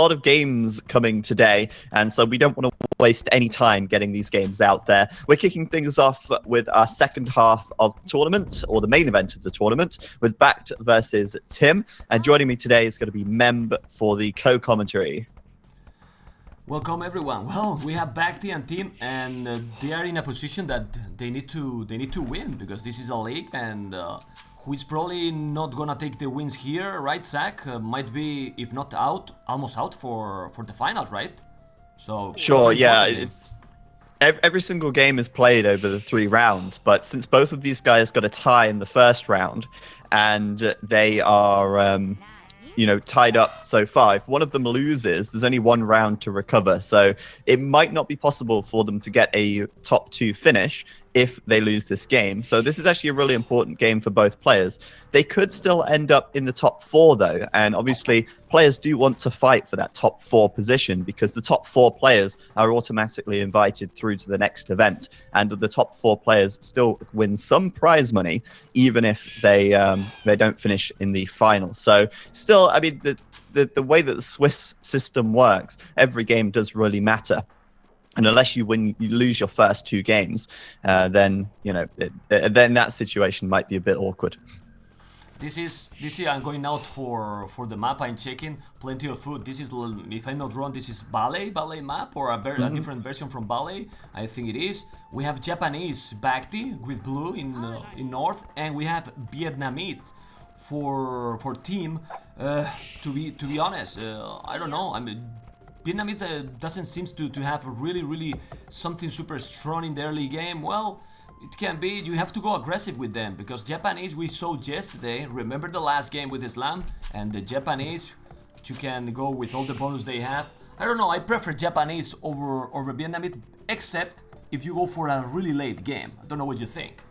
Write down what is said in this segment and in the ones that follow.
lot of games coming today, and so we don't want to waste any time getting these games out there. We're kicking things off with our second half of the tournament, or the main event of the tournament, with BACT versus Tim. And joining me today is going to be Mem for the co-commentary. Welcome everyone. Well, we have BACT and Tim, and they are in a position that they need to win, because this is a league, and who is probably not gonna take the wins here, right, Zach? Might be, if not out, almost out for the finals, right? So sure, yeah. It's every single game is played over the 3 rounds, but since both of these guys got a tie in the first round, and they are tied up so far. If one of them loses, there's only 1 round to recover. So it might not be possible for them to get a top 2 finish if they lose this game. So this is actually a really important game for both players. They could still end up in the top 4 though. And obviously players do want to fight for that top 4 position, because the top 4 players are automatically invited through to the next event. And the top 4 players still win some prize money, even if they don't finish in the final. So still, I mean, the way that the Swiss system works, every game does really matter. And unless you lose your first 2 games, then then that situation might be a bit awkward. This is I'm going out for the map. I'm checking plenty of food. This is, if I'm not wrong, this is ballet map, or a different version from ballet. I think it is. We have Japanese BACT with blue in north, and we have Vietnamese for team. To be honest, I don't know. I mean, Vietnamese doesn't seem to have really something super strong in the early game. Well, it can be. You have to go aggressive with them, because Japanese, we saw yesterday, remember the last game with Islam, and the Japanese, you can go with all the bonus they have. I don't know, I prefer Japanese over Vietnamese, except if you go for a really late game. I don't know what you think.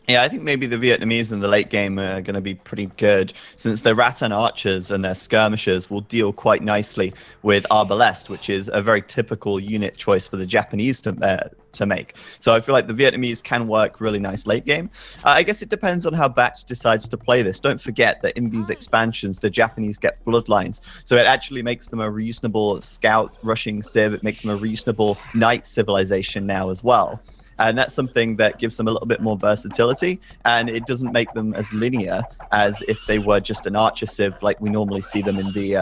Yeah, I think maybe the Vietnamese in the late game are going to be pretty good, since their Rattan archers and their skirmishers will deal quite nicely with Arbalest, which is a very typical unit choice for the Japanese to make. So I feel like the Vietnamese can work really nice late game. I guess it depends on how BACT decides to play this. Don't forget that in these expansions, the Japanese get bloodlines. So it actually makes them a reasonable scout rushing civ. It makes them a reasonable knight civilization now as well. And that's something that gives them a little bit more versatility, and it doesn't make them as linear as if they were just an archer civ like we normally see them in the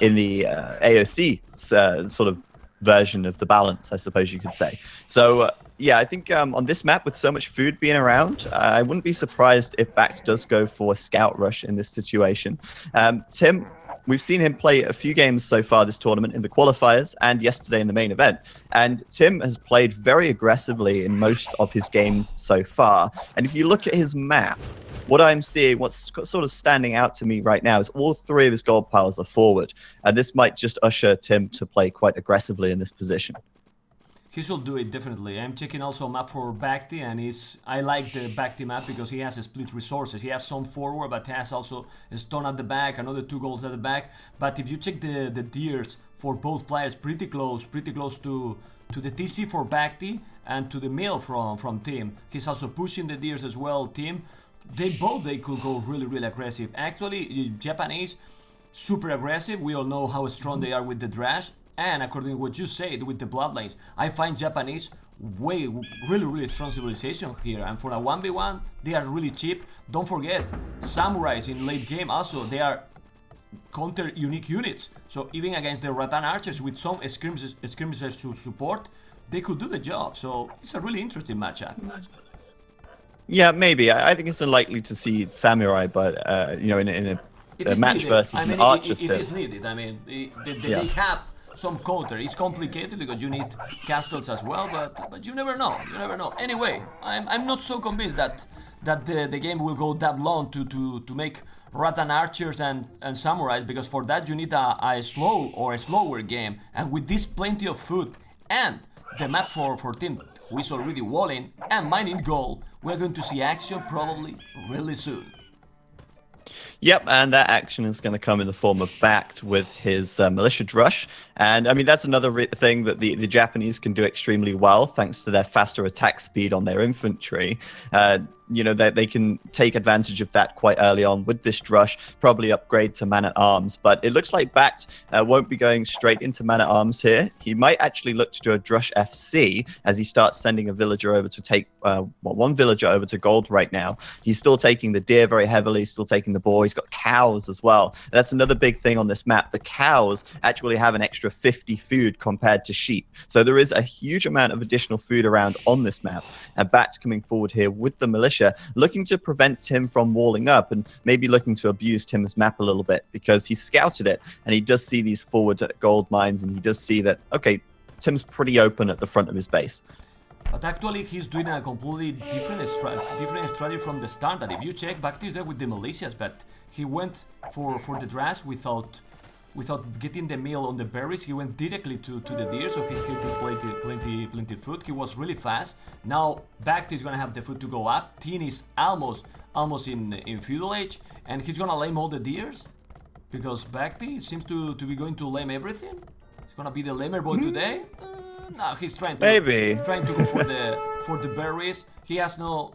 AOC sort of version of the balance, I suppose you could say. So yeah, I think on this map, with so much food being around, I wouldn't be surprised if BACT does go for a scout rush in this situation. Tim, we've seen him play a few games so far this tournament, in the qualifiers and yesterday in the main event. And Tim has played very aggressively in most of his games so far. And if you look at his map, what I'm seeing, what's sort of standing out to me right now, is all 3 of his gold piles are forward. And this might just usher Tim to play quite aggressively in this position. He should do it, definitely. I'm checking also a map for BACT, and I like the BACT map because he has split resources. He has some forward, but he has also a stone at the back, another 2 goals at the back. But if you check the deers for both players, pretty close to the TC for BACT and to the mill from Tim. He's also pushing the deers as well, Tim. They could go really aggressive. Actually, Japanese, super aggressive. We all know how strong they are with the Drash. And according to what you said with the bloodlines, I find Japanese really strong civilization here. And for a 1v1, they are really cheap. Don't forget, samurais in late game also, they are counter unique units. So even against the Rattan archers with some skirmishers to support, they could do the job. So it's a really interesting matchup. Yeah, maybe. I think it's unlikely to see samurai, but in a match needed. versus an archer. If it's needed, I mean, they have some counter. It's complicated because you need castles as well, but you never know. You never know. Anyway, I'm not so convinced that the game will go that long to make Rattan archers and samurais, because for that you need a slower game. And with this plenty of food and the map for Team, who is already walling and mining gold, we're going to see action probably really soon. Yep, and that action is going to come in the form of BACT with his militia rush. And I mean, that's another thing that the Japanese can do extremely well, thanks to their faster attack speed on their infantry. you know, they can take advantage of that quite early on with this drush, probably upgrade to man-at-arms. But it looks like BACT won't be going straight into man-at-arms here. He might actually look to do a drush FC as he starts sending a villager over to take, one villager over to gold right now. He's still taking the deer very heavily, still taking the boar. He's got cows as well. That's another big thing on this map. The cows actually have an extra 50 food compared to sheep. So there is a huge amount of additional food around on this map. And BACT coming forward here with the militia, looking to prevent Tim from walling up and maybe looking to abuse Tim's map a little bit because he scouted it and he does see these forward gold mines and he does see that, okay, Tim's pretty open at the front of his base. But actually, he's doing a completely different strategy from the start. That if you check, BACT is there with the militias, but he went for the drash without getting the meal on the berries. He went directly to the deer, so he had plenty food. He was really fast. Now BACT is gonna have the food to go up. Tin is almost in feudal age, and he's gonna lame all the deers because BACT seems to be going to lame everything. He's gonna be the lamer boy today. No, he's trying to go for the berries. He has no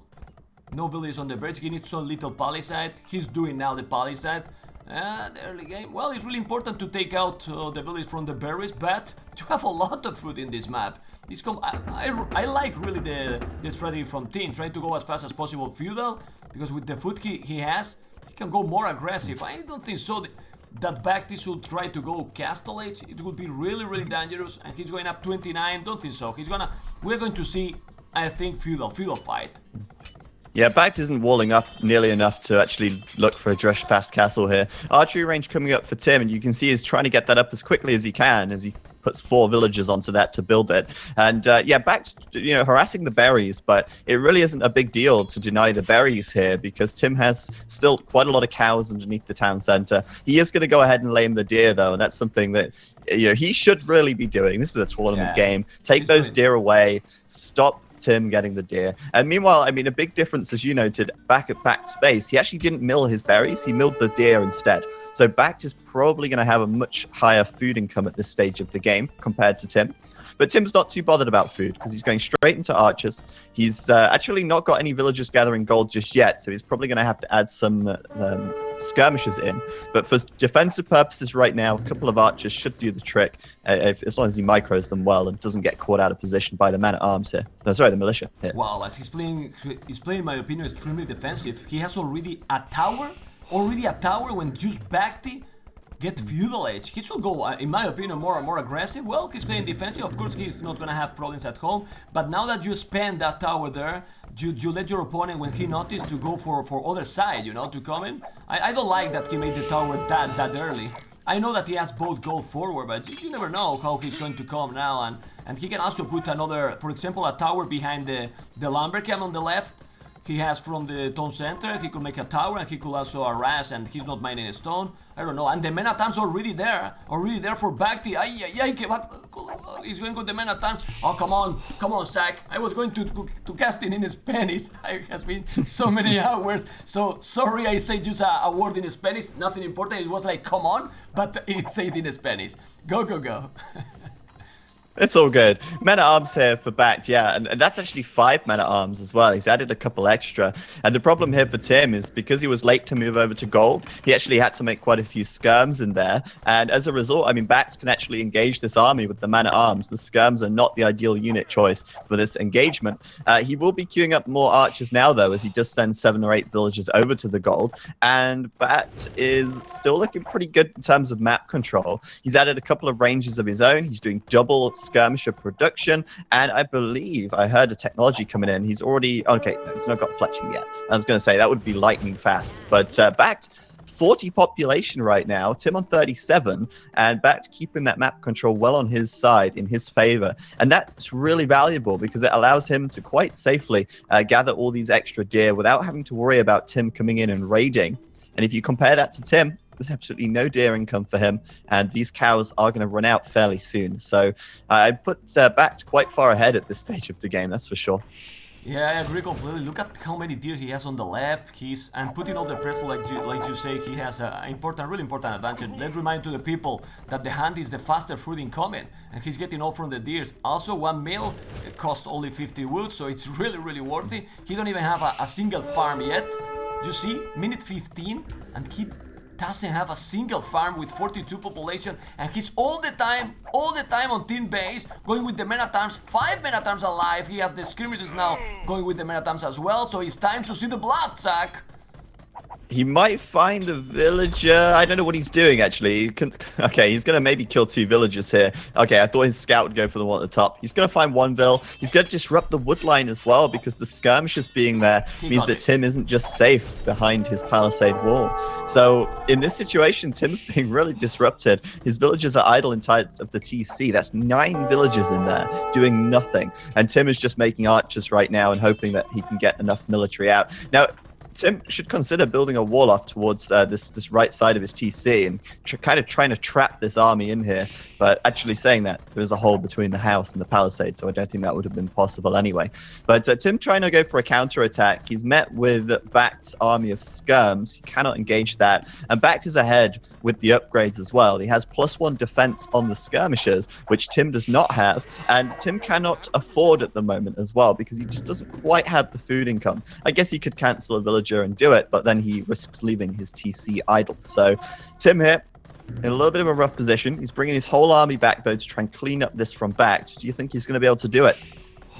villages on the berries. He needs some little palisade. He's doing now the palisade. The early game, well, it's really important to take out the village from the berries, but you have a lot of food in this map. I like really the strategy from Tin, trying to go as fast as possible feudal, because with the food he has, he can go more aggressive. I don't think so that BACT should try to go castle age. It would be really dangerous, and he's going up 29. Don't think so. We're going to see, I think, feudal fight. Yeah, BACT isn't walling up nearly enough to actually look for a drush fast castle here. Archery range coming up for Tim, and you can see he's trying to get that up as quickly as he can as he puts 4 villagers onto that to build it. And yeah, BACT, you know, harassing the berries, but it really isn't a big deal to deny the berries here because Tim has still quite a lot of cows underneath the town center. He is going to go ahead and lame the deer though, and that's something that, you know, he should really be doing. This is a tournament game. Take those deer away. Stop Tim getting the deer. And meanwhile, I mean, a big difference, as you noted, back at BACT's base, he actually didn't mill his berries, he milled the deer instead. So BACT is probably going to have a much higher food income at this stage of the game compared to Tim. But Tim's not too bothered about food because he's going straight into archers. He's actually not got any villagers gathering gold just yet, so he's probably going to have to add some skirmishers in. But for defensive purposes right now, a couple of archers should do the trick as long as he micros them well and doesn't get caught out of position by the man-at-arms here. No, sorry, the militia here. Wow, but he's playing, in my opinion, extremely defensive. He has already a tower when just BACT get feudal age. He should go, in my opinion, more aggressive. Well, he's playing defensive. Of course, he's not gonna have problems at home. But now that you spend that tower there, you let your opponent, when he noticed, to go for other side, you know, to come in. I don't like that he made the tower that early. I know that he has both gold forward, but you never know how he's going to come now. And he can also put another, for example, a tower behind the lumber camp on the left. He has from the town center, he could make a tower, and he could also harass, and he's not mining a stone. I don't know, and the men-at-arms already there for BACT. He's going with the men-at-arms. Oh, come on, Zach. I was going to cast it in Spanish. It has been so many hours, so sorry I said just a word in Spanish, nothing important. It was like, come on, but it said in Spanish. Go. It's all good. Men-at-arms here for BACT, yeah, and that's actually 5 men-at-arms as well. He's added a couple extra. And the problem here for Tim is because he was late to move over to gold, he actually had to make quite a few skirms in there. And as a result, I mean, BACT can actually engage this army with the men-at-arms. The skirms are not the ideal unit choice for this engagement. He will be queuing up more archers now, though, as he does send 7 or 8 villagers over to the gold. And BACT is still looking pretty good in terms of map control. He's added a couple of ranges of his own. He's doing double skirmisher production, and I believe I heard a technology coming in. He's already okay. No, he's not got fletching yet. I was going to say that would be lightning fast, but BACT 40 population right now. Tim on 37, and BACT keeping that map control well on his side in his favor, and that's really valuable because it allows him to quite safely gather all these extra deer without having to worry about Tim coming in and raiding. And if you compare that to Tim, there's absolutely no deer income for him, and these cows are going to run out fairly soon. So I put BACT quite far ahead at this stage of the game, that's for sure. Yeah, I agree completely. Look at how many deer he has on the left. And putting all the pressure, like you say, he has a really important advantage. Let's remind to the people that the hand is the faster fruit incoming, and he's getting all from the deers. Also, one meal costs only 50 wood, so it's really worthy. He don't even have a single farm yet. You see, minute 15, and he doesn't have a single farm with 42 population, and he's all the time on team base, going with the men at arms, 5 men at arms alive. He has the skirmishes now going with the men at arms as well, so it's time to see the blood, Zach. He might find a villager. I don't know what he's doing, actually. Okay, he's going to maybe kill 2 villagers here. Okay, I thought his scout would go for the one at the top. He's going to find 1 vill. He's going to disrupt the wood line as well, because the skirmishers being there means that Tim isn't just safe behind his palisade wall. So in this situation, Tim's being really disrupted. His villagers are idle inside of the TC. That's 9 villagers in there doing nothing. And Tim is just making archers right now and hoping that he can get enough military out. Now, Tim should consider building a wall off towards this right side of his TC and kind of trying to trap this army in here. But actually saying that, there's a hole between the house and the palisade, so I don't think that would have been possible anyway. But Tim trying to go for a counterattack. He's met with BACT's army of skirms. He cannot engage that. And BACT is ahead with the upgrades as well. He has +1 defense on the skirmishers, which Tim does not have. And Tim cannot afford at the moment as well, because he just doesn't quite have the food income. I guess he could cancel a villager and do it, but then he risks leaving his TC idle. So Tim here in a little bit of a rough position. He's bringing his whole army back though to try and clean up this from BACT. Do you think he's going to be able to do it?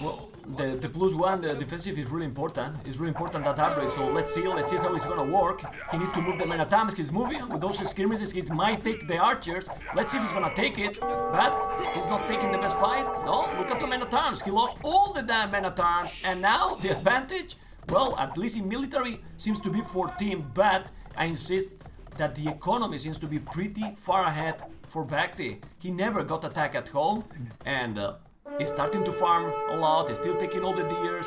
Well, the +1, the defensive is really important. It's really important, that upgrade. So let's see how it's gonna work. He needs to move the men at arms. He's moving with those skirmishes. He might take the archers. Let's see if he's gonna take it. But he's not taking the best fight. No, look at the men at arms. He lost all the damn men at arms, and now the advantage, well, at least in military, seems to be for Team. But I insist that the economy seems to be pretty far ahead for BACT. He never got attacked at home, and he's starting to farm a lot. He's still taking all the deers.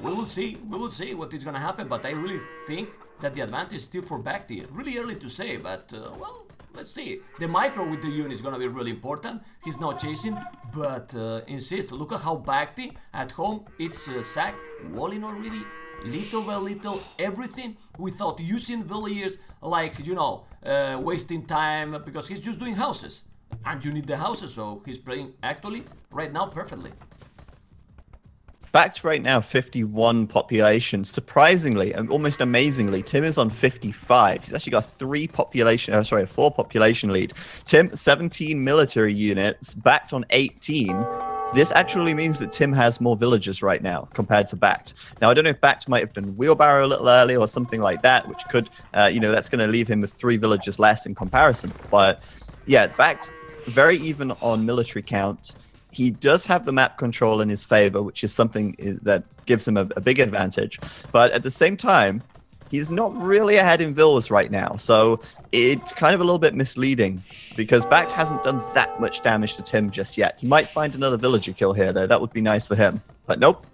We will see what is gonna happen, but I really think that the advantage is still for BACT. Really early to say, but well, let's see. The micro with the unit is gonna be really important. He's not chasing, but insist. Look at how BACT at home, it's sack, walling already, little by little, everything without using villagers, like, you know, wasting time, because he's just doing houses. And you need the houses, so he's playing actually right now perfectly. BACT right now 51 population. Surprisingly and almost amazingly, Tim is on 55. He's actually got a 4 population lead. Tim 17 military units, BACT on 18. This actually means that Tim has more villagers right now compared to BACT. Now, I don't know if BACT might have done wheelbarrow a little early or something like that, which could, that's going to leave him with 3 villagers less in comparison. But yeah, BACT very even on military count. He does have the map control in his favor, which is something that gives him a big advantage. But at the same time, he's not really ahead in villas right now. So it's kind of a little bit misleading, because BACT hasn't done that much damage to Tim just yet. He might find another villager kill here, though. That would be nice for him. But nope,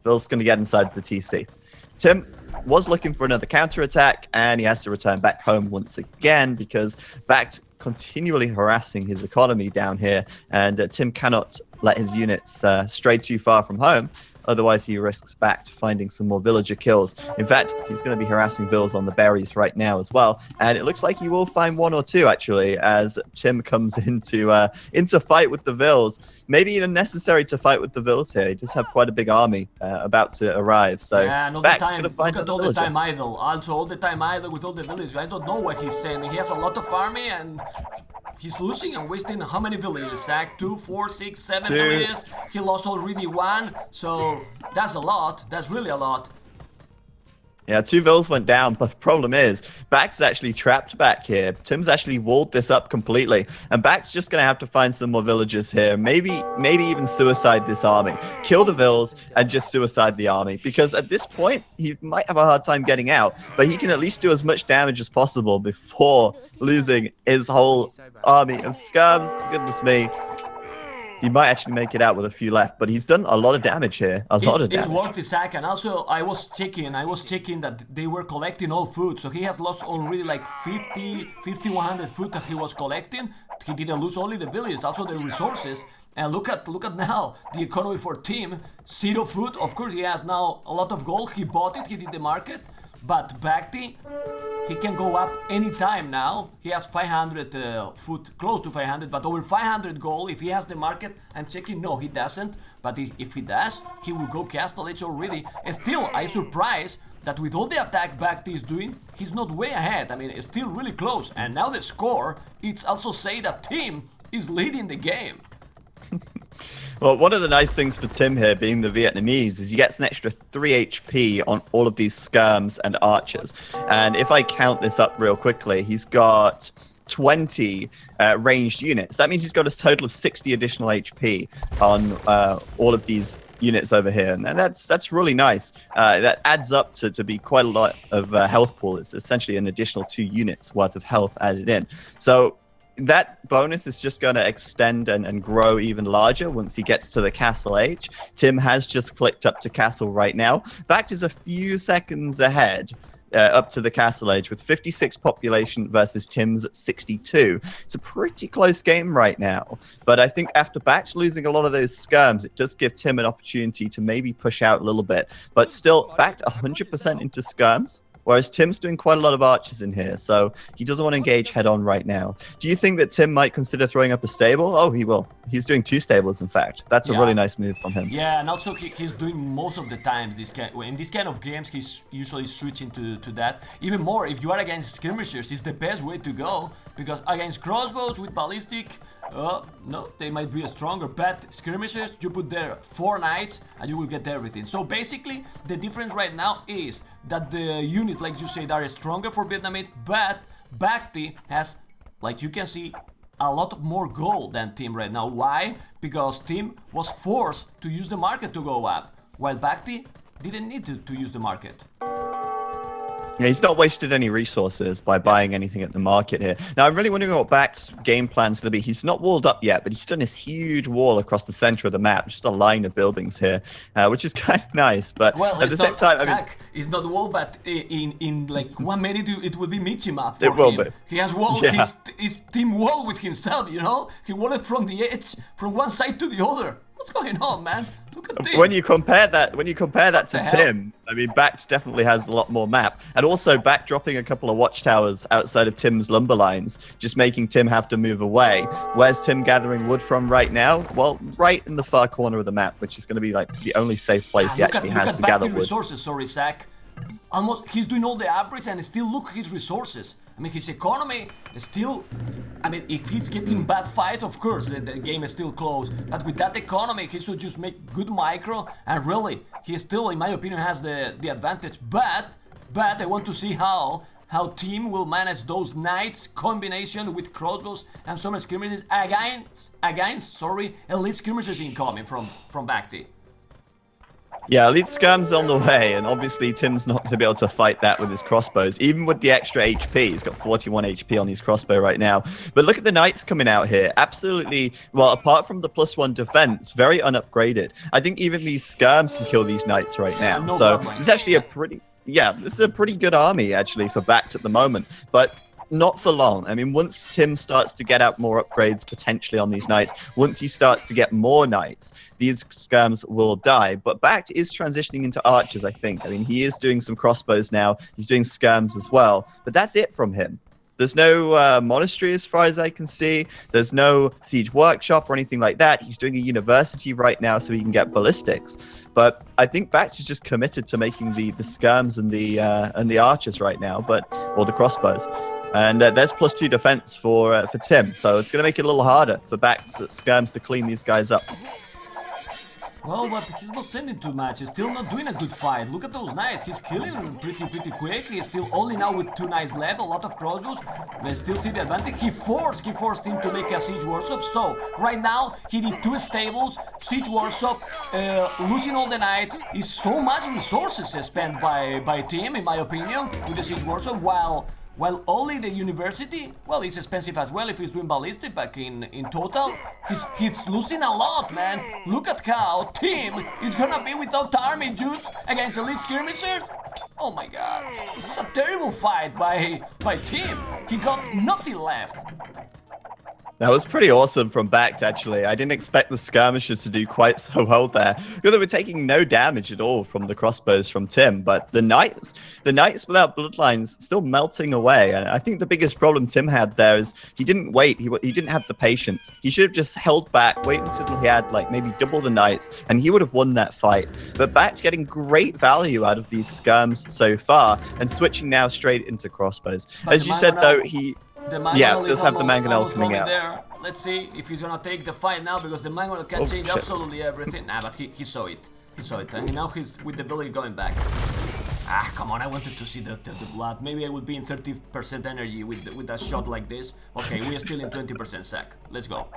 Phil's going to get inside the TC. Tim was looking for another counterattack, and he has to return back home once again, because BACT continually harassing his economy down here, and Tim cannot let his units stray too far from home. Otherwise, he risks BACT finding some more villager kills. In fact, he's going to be harassing vills on the berries right now as well. And it looks like he will find 1 or 2, actually, as Tim comes into fight with the vills. Maybe even necessary to fight with the vills here. He does have quite a big army about to arrive. So yeah, BACT's going to find look at all the time idle. Also, all the time idle with all the villagers. I don't know what he's saying. He has a lot of army, and he's losing and wasting how many villagers? Sack 2, 4, 6, 7 villagers. He lost already 1. So that's a lot. That's really a lot. Yeah, 2 vills went down, but the problem is, BACT's actually trapped back here. Tim's actually walled this up completely, and BACT's just going to have to find some more villagers here. Maybe even suicide this army. Kill the vills and just suicide the army, because at this point, he might have a hard time getting out, but he can at least do as much damage as possible before losing his whole army of scabs. Goodness me. He might actually make it out with a few left, but he's done a lot of damage here. A lot of It's damage. worth the sack, and also I was checking that they were collecting all food, so he has lost already like 100 food that he was collecting. He didn't lose only the villages, also the resources. And look at now the economy for Team. 0 food. Of course, he has now a lot of gold. He bought it. He did the market, but BACT, he can go up anytime now. He has 500 food, close to 500, but over 500 gold. If he has the market, I'm checking, no, he doesn't. But if he does, he will go Castle Age already. And still, I'm surprised that with all the attack BACT is doing, he's not way ahead. I mean, it's still really close. And now the score, it's also say that Team is leading the game. Well, one of the nice things for Tim here, being the Vietnamese, is he gets an extra 3 HP on all of these skirms and archers. And if I count this up real quickly, he's got 20 ranged units. That means he's got a total of 60 additional HP on all of these units over here, and that's really nice. That adds up to be quite a lot of health pool. It's essentially an additional 2 units worth of health added in. So that bonus is just going to extend and grow even larger once he gets to the Castle Age. Tim has just clicked up to Castle right now. BACT is a few seconds ahead up to the Castle Age with 56 population versus Tim's 62. It's a pretty close game right now. But I think after BACT losing a lot of those skirms, it does give Tim an opportunity to maybe push out a little bit. But still, BACT 100% into skirms. Whereas Tim's doing quite a lot of archers in here, so he doesn't want to engage head-on right now. Do you think that Tim might consider throwing up a stable? Oh, he will. He's doing 2 stables, in fact. That's a really nice move from him. Yeah, and also he's doing most of the times in this kind of games, he's usually switching to that. Even more, if you are against skirmishers, it's the best way to go, because against crossbows with ballistic, no, they might be a stronger, but skirmishers, you put there 4 knights and you will get everything. So basically, the difference right now is that the units, like you said, are stronger for Vietnamese, but BACT has, like you can see, a lot more gold than Team right now. Why? Because Team was forced to use the market to go up, while BACT didn't need to use the market. Yeah, he's not wasted any resources by buying anything at the market here. Now, I'm really wondering what BACT's game plan's going to be. He's not walled up yet, but he's done this huge wall across the center of the map, just a line of buildings here, which is kind of nice. But well, at the same time, Zach, I mean, it's not wall, but in like 1 minute it will be Michi map for it will him. Be. He has wall, yeah. his team wall with himself, you know? He walled it from the edge, from one side to the other. What's going on, man? Look at this. When you compare that to Tim, I mean, BACT definitely has a lot more map, and also BACT dropping a couple of watchtowers outside of Tim's lumber lines, just making Tim have to move away. Where's Tim gathering wood from right now? Well, right in the far corner of the map, which is going to be like the only safe place he actually has to gather wood. Resources, sorry, Zach. Almost, he's doing all the upgrades, and still look at his resources. I mean, his economy is still... I mean, if he's getting bad fight, of course, the game is still close. But with that economy, he should just make good micro. And really, he still, in my opinion, has the advantage. But I want to see how Team will manage those knights combination with crossbows and some skirmishes against elite skirmishes incoming from BACT. Yeah, elite skirms on the way, and obviously Tim's not going to be able to fight that with his crossbows, even with the extra HP. He's got 41 HP on his crossbow right now. But look at the knights coming out here. Absolutely, well, apart from the +1 defense, very unupgraded. I think even these skirms can kill these knights right now. No so problem. it's actually this is a pretty good army, actually, for BACT at the moment. But not for long. I mean, once Tim starts to get out more upgrades potentially on these knights, once he starts to get more knights, these skirms will die. But BACT is transitioning into archers, I think. I mean, he is doing some crossbows now. He's doing skirms as well. But that's it from him. There's no monastery as far as I can see. There's no siege workshop or anything like that. He's doing a university right now so he can get ballistics. But I think BACT is just committed to making the skirms and the archers right now, or the crossbows. And there's +2 defense for Tim, so it's going to make it a little harder for BACT's skirms to clean these guys up. Well, but he's not sending too much. He's still not doing a good fight. Look at those knights. He's killing them pretty quick. He's still only now with 2 knights left, a lot of crossbows. They still see the advantage. He forced him to make a siege workshop. So right now he did 2 stables, siege workshop, losing all the knights. Is so much resources spent by Tim, in my opinion, with the siege workshop. While only the university, well, it's expensive as well if he's doing ballistic, but in total, he's losing a lot, man. Look at how Tim is gonna be without army juice against elite skirmishers. Oh my god, this is a terrible fight by Tim. He got nothing left. That was pretty awesome from BACT, actually. I didn't expect the skirmishers to do quite so well there, because they were taking no damage at all from the crossbows from Tim. But the knights without bloodlines still melting away. And I think the biggest problem Tim had there is he didn't wait. He didn't have the patience. He should have just held back, wait until he had like maybe double the knights, and he would have won that fight. But BACT getting great value out of these skirms so far, and switching now straight into crossbows. But as you said, though, does have the mangonel coming out. There. Let's see if he's gonna take the fight now, because the mangonel can change absolutely everything. Nah, but he saw it. He saw it, and now he's with the ability going back. Ah, come on! I wanted to see the blood. Maybe I would be in 30% energy with that shot like this. Okay, we are still in 20% sec. Let's go.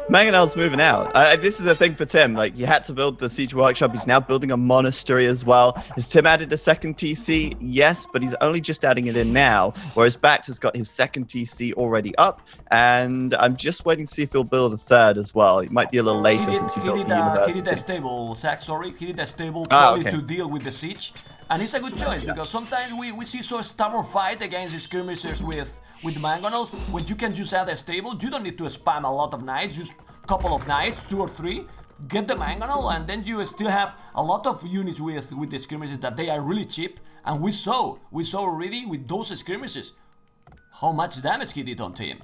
Mangonel's moving out. This is the thing for Tim. Like, he had to build the siege workshop. He's now building a monastery as well. Has Tim added a second TC? Yes, but he's only just adding it in now. Whereas BACT has got his second TC already up, and I'm just waiting to see if he'll build a third as well. It might be a little later since he built the university. He did a stable, Zach. Sorry, he did a stable probably to deal with the siege, and it's a good choice because sometimes we see so stubborn fight against the skirmishers with mangonels. When you can just add a stable, you don't need to spam a lot of knights. Just a couple of knights, 2 or 3, get the mangonel, and then you still have a lot of units with the skirmishes that they are really cheap. And we saw already with those skirmishes how much damage he did on Tim.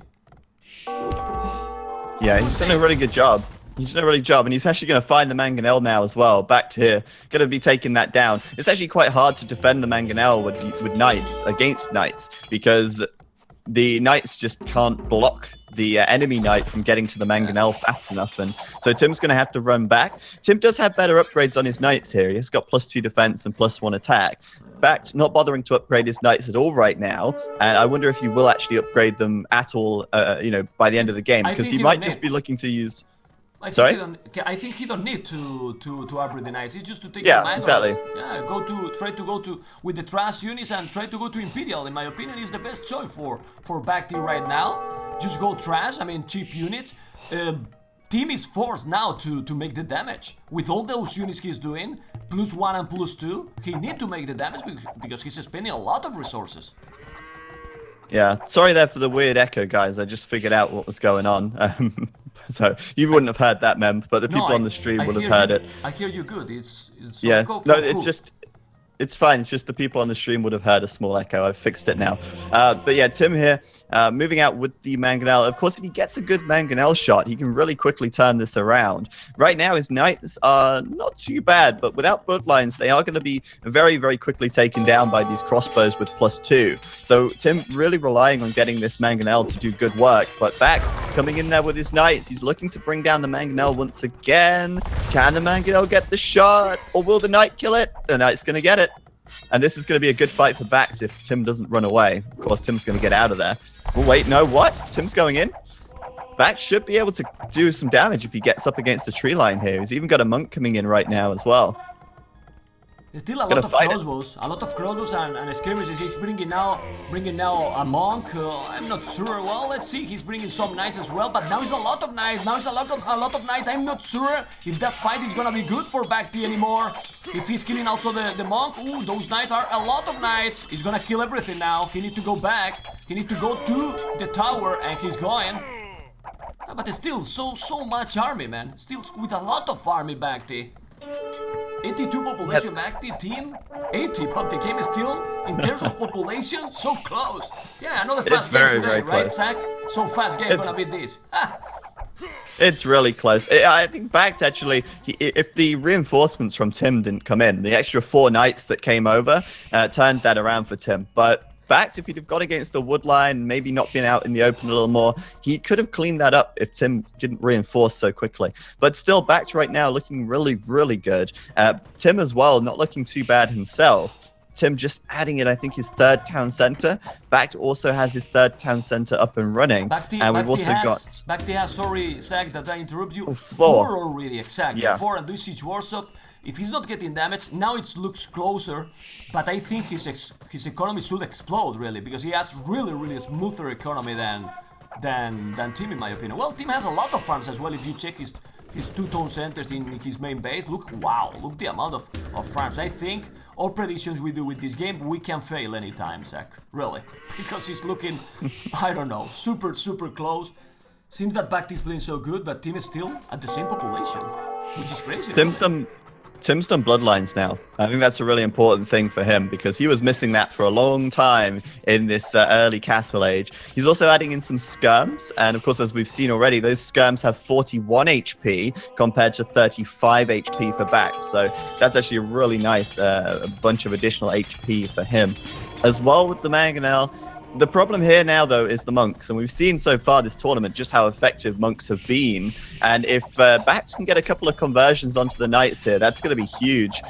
Yeah, he's done a really good job. He's done a really good job, and he's actually going to find the mangonel now as well. Back to here, going to be taking that down. It's actually quite hard to defend the mangonel with knights against knights, because the knights just can't block the enemy knight from getting to the mangonel fast enough, and so Tim's going to have to run back. Tim does have better upgrades on his knights here. He's got +2 defense and +1 attack. BACT not bothering to upgrade his knights at all right now, and I wonder if he will actually upgrade them at all, by the end of the game, because he might just be looking to use. I think he don't need to upgrade the knights. It's just to take the mangonels. Exactly. Yeah, try to go to with the trash units and try to go to Imperial. In my opinion, is the best choice for BACT right now. Just go trash. I mean, cheap units. Team is forced now to make the damage with all those units he's doing, +1 and +2. He need to make the damage because he's spending a lot of resources. Yeah, sorry there for the weird echo, guys. I just figured out what was going on. So you wouldn't have heard that, Mem, but the people on the stream would have heard it. I hear you good. It's yeah. No, it's fine. It's just the people on the stream would have heard a small echo. I've fixed it now. But yeah, Tim here, moving out with the mangonel. Of course, if he gets a good mangonel shot, he can really quickly turn this around. Right now, his knights are not too bad, but without bloodlines, they are going to be very, very quickly taken down by these crossbows with +2. So Tim really relying on getting this mangonel to do good work. But BACT coming in there with his knights, he's looking to bring down the mangonel once again. Can the mangonel get the shot, or will the knight kill it? The knight's going to get it. And this is going to be a good fight for BACT if Tim doesn't run away. Of course, Tim's going to get out of there. Oh, wait, no, what? Tim's going in? BACT should be able to do some damage if he gets up against a tree line here. He's even got a monk coming in right now as well. Still a lot of crossbows, and skirmishes. He's bringing now a monk. I'm not sure. Well, let's see. He's bringing some knights as well, but now it's a lot of knights. Now it's a lot of knights. I'm not sure if that fight is gonna be good for BACT anymore. If he's killing also the monk, ooh, those knights are a lot of knights. He's gonna kill everything now. He need to go back. He need to go to the tower, and he's going. But it's still so much army, man. Still with a lot of army BACT. 82 population BACT team, 80, but the game is still, in terms of population, so close. Yeah, another fast game today, right, Zach? So fast game gonna beat this. It's really close. I think BACT actually, if the reinforcements from Tim didn't come in, the extra 4 knights that came over turned that around for Tim. But BACT, if he'd have got against the wood line, maybe not been out in the open a little more, he could have cleaned that up if Tim didn't reinforce so quickly. But still, BACT right now looking really, really good. Tim as well, not looking too bad himself. Tim just adding in, I think, his 3rd town center. BACT also has his 3rd town center up and running. And we've also got... BACT has, sorry, Zach, that I interrupt you. 4 already, exactly. Yeah. 4, and this siege workshop if he's not getting damaged, now it looks closer, but I think his economy should explode, really, because he has really smoother economy than Tim, in my opinion. Well, Tim has a lot of farms as well. If you check his two-tone centers in his main base, look the amount of farms. I think all predictions we do with this game, we can fail anytime, Zach, really, because he's looking, I don't know, super close. Seems that BACT is playing so good, but Tim is still at the same population, which is crazy. Tim's done Bloodlines now. I think that's a really important thing for him because he was missing that for a long time in this early Castle Age. He's also adding in some skirms, and of course, as we've seen already, those skirms have 41 HP compared to 35 HP for BACT. So that's actually a really nice bunch of additional HP for him. As well with the Mangonel, the problem here now, though, is the monks, and we've seen so far this tournament just how effective monks have been. And if BACT can get a couple of conversions onto the knights here, that's going to be huge.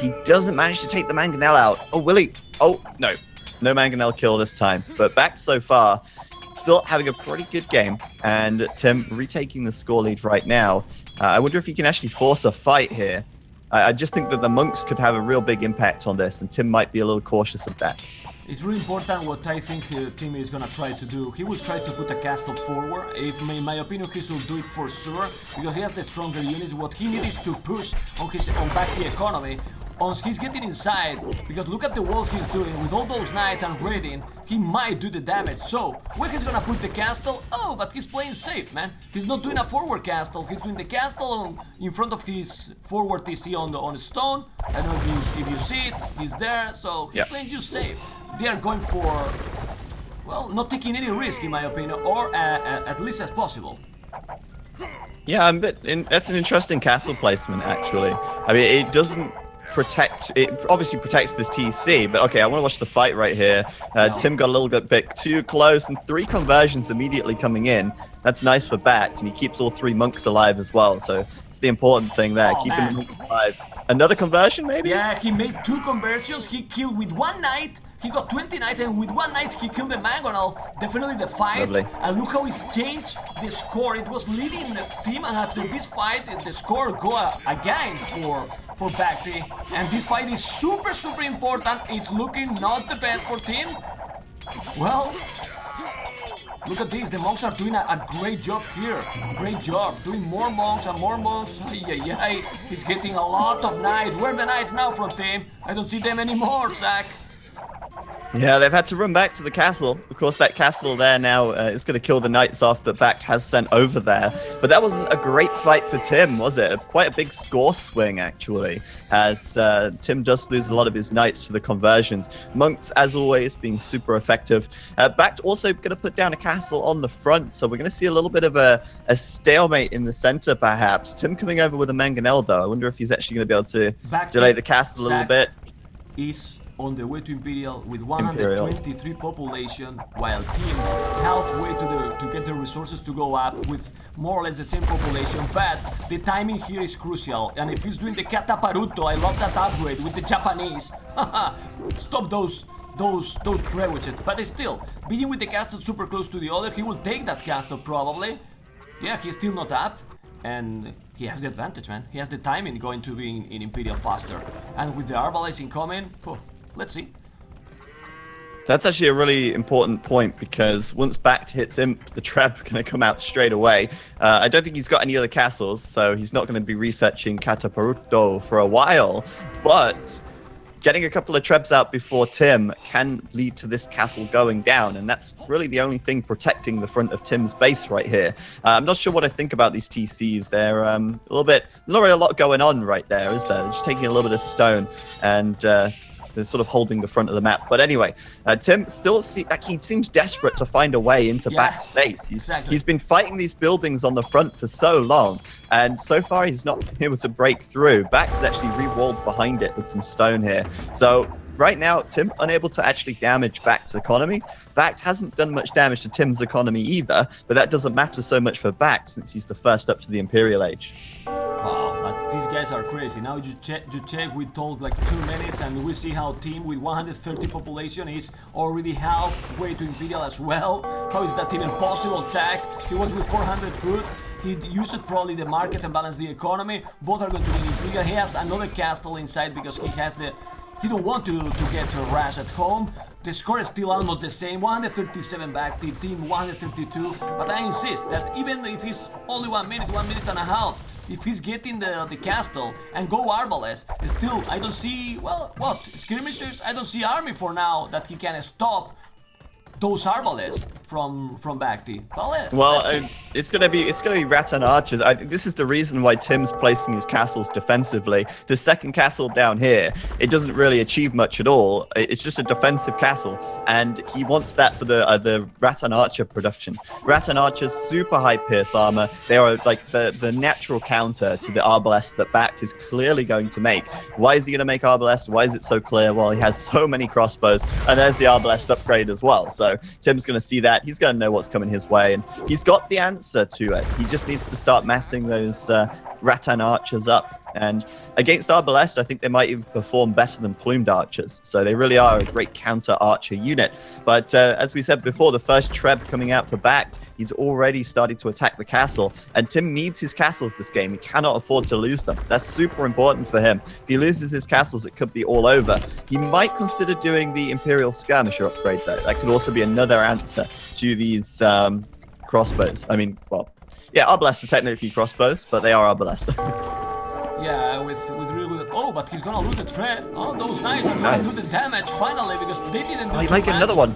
He doesn't manage to take the Mangonel out. Oh, will he? Oh, no. No Mangonel kill this time. But BACT so far, still having a pretty good game. And Tim retaking the score lead right now. I wonder if he can actually force a fight here. I just think that the monks could have a real big impact on this, and Tim might be a little cautious of that. It's really important what I think Tim is gonna try to do. He will try to put a castle forward. In my opinion, he should do it for sure, because he has the stronger units. What he needs is to push on back the economy. Once he's getting inside, because look at the walls he's doing, with all those knights and raiding, he might do the damage. So, where he's gonna put the castle? Oh, but he's playing safe, man. He's not doing a forward castle, he's doing the castle in front of his forward TC on stone. I don't know if you see it, he's there, so he's playing just safe. They are going for, well, not taking any risk, in my opinion, or at least as possible. Yeah, that's an interesting castle placement, actually. I mean, it doesn't protect, it obviously protects this TC, but okay, I want to watch the fight right here. Tim got a little bit too close, and 3 conversions immediately coming in. That's nice for BACT, and he keeps all 3 monks alive as well, so it's the important thing there, keeping the monks alive. Another conversion, maybe? Yeah, he made 2 conversions, he killed with 1 knight. He got 20 knights, and with 1 knight he killed the Mangonel. Definitely the fight. Lovely. And look how he's changed the score. It was leading the team, and after this fight, the score go again for BACT. And this fight is super important. It's looking not the best for team. Well, look at this. The monks are doing a great job here. Great job. Doing more monks and more monks. Ay. He's getting a lot of knights. Where are the knights now from team? I don't see them anymore, Zach. Yeah, they've had to run back to the castle. Of course, that castle there now is going to kill the knights off that BACT has sent over there. But that wasn't a great fight for Tim, was it? Quite a big score swing, actually, as Tim does lose a lot of his knights to the conversions. Monks, as always, being super effective. BACT also going to put down a castle on the front, so we're going to see a little bit of a stalemate in the center, perhaps. Tim coming over with a Mangonel, though. I wonder if he's actually going to be able to delay the castle a little bit. Is on the way to Imperial with 123 population, while Team halfway to get the resources to go up with more or less the same population. But the timing here is crucial, and if he's doing the Cataparuto, I love that upgrade with the Japanese. Stop those trebuchets. But still, being with the castle super close to the other, he will take that castle probably. Yeah, he's still not up, and he has the advantage, man. He has the timing going to be in Imperial faster. And with the Arbalists incoming, let's see. That's actually a really important point, because once BACT hits Imp, the Treb are going to come out straight away. I don't think he's got any other castles, so he's not going to be researching Cataparuto for a while. But getting a couple of Trebs out before Tim can lead to this castle going down, and that's really the only thing protecting the front of Tim's base right here. I'm not sure what I think about these TCs. They're a little bit, not really a lot going on right there, is there? They're just taking a little bit of stone, and they're sort of holding the front of the map. But anyway, Tim still he seems desperate to find a way into BACT's base. He's been fighting these buildings on the front for so long, and so far he's not been able to break through. BACT's actually re-walled behind it with some stone here. So right now, Tim unable to actually damage BACT's economy. BACT hasn't done much damage to Tim's economy either, but that doesn't matter so much for BACT since he's the first up to the Imperial Age. Wow, but these guys are crazy. Now you check, we told like 2 minutes and we see how team with 130 population is already halfway to Imperial as well. How is that even possible? Tag, he was with 400 food. He used probably the market and balanced the economy. Both are going to be Imperial. He has another castle inside because he has the... He don't want to get Rash at home. The score is still almost the same, 137 BACT, team 132. But I insist that even if it's only 1 minute and a half, if he's getting the castle and go Arbalest, still I don't see, well, what, skirmishers? I don't see army for now that he can stop those Arbalests from BACT. Well, it's gonna be Rattan archers. I think this is the reason why Tim's placing his castles defensively. The second castle down here, it doesn't really achieve much at all. It's just a defensive castle, and he wants that for the Rattan archer production. Rattan archers, super high pierce armor. They are like the natural counter to the Arbalest that BACT is clearly going to make. Why is he gonna make Arbalest? Why is it so clear? Well, he has so many crossbows, and there's the Arbalest upgrade as well. So Tim's gonna see that. He's going to know what's coming his way, and he's got the answer to it. He just needs to start massing those Rattan archers up. And against Arbalest, I think they might even perform better than plumed archers. So they really are a great counter archer unit. But as we said before, the first Treb coming out for BACT, he's already started to attack the castle. And Tim needs his castles this game. He cannot afford to lose them. That's super important for him. If he loses his castles, it could be all over. He might consider doing the Imperial Skirmisher upgrade, though. That could also be another answer to these crossbows. I mean, well, yeah, Arbalest are technically crossbows, but they are Arbalest. Yeah, with really good... Oh, but he's gonna lose the thread. Oh, those knights are gonna do the damage finally because they didn't do he might get another one.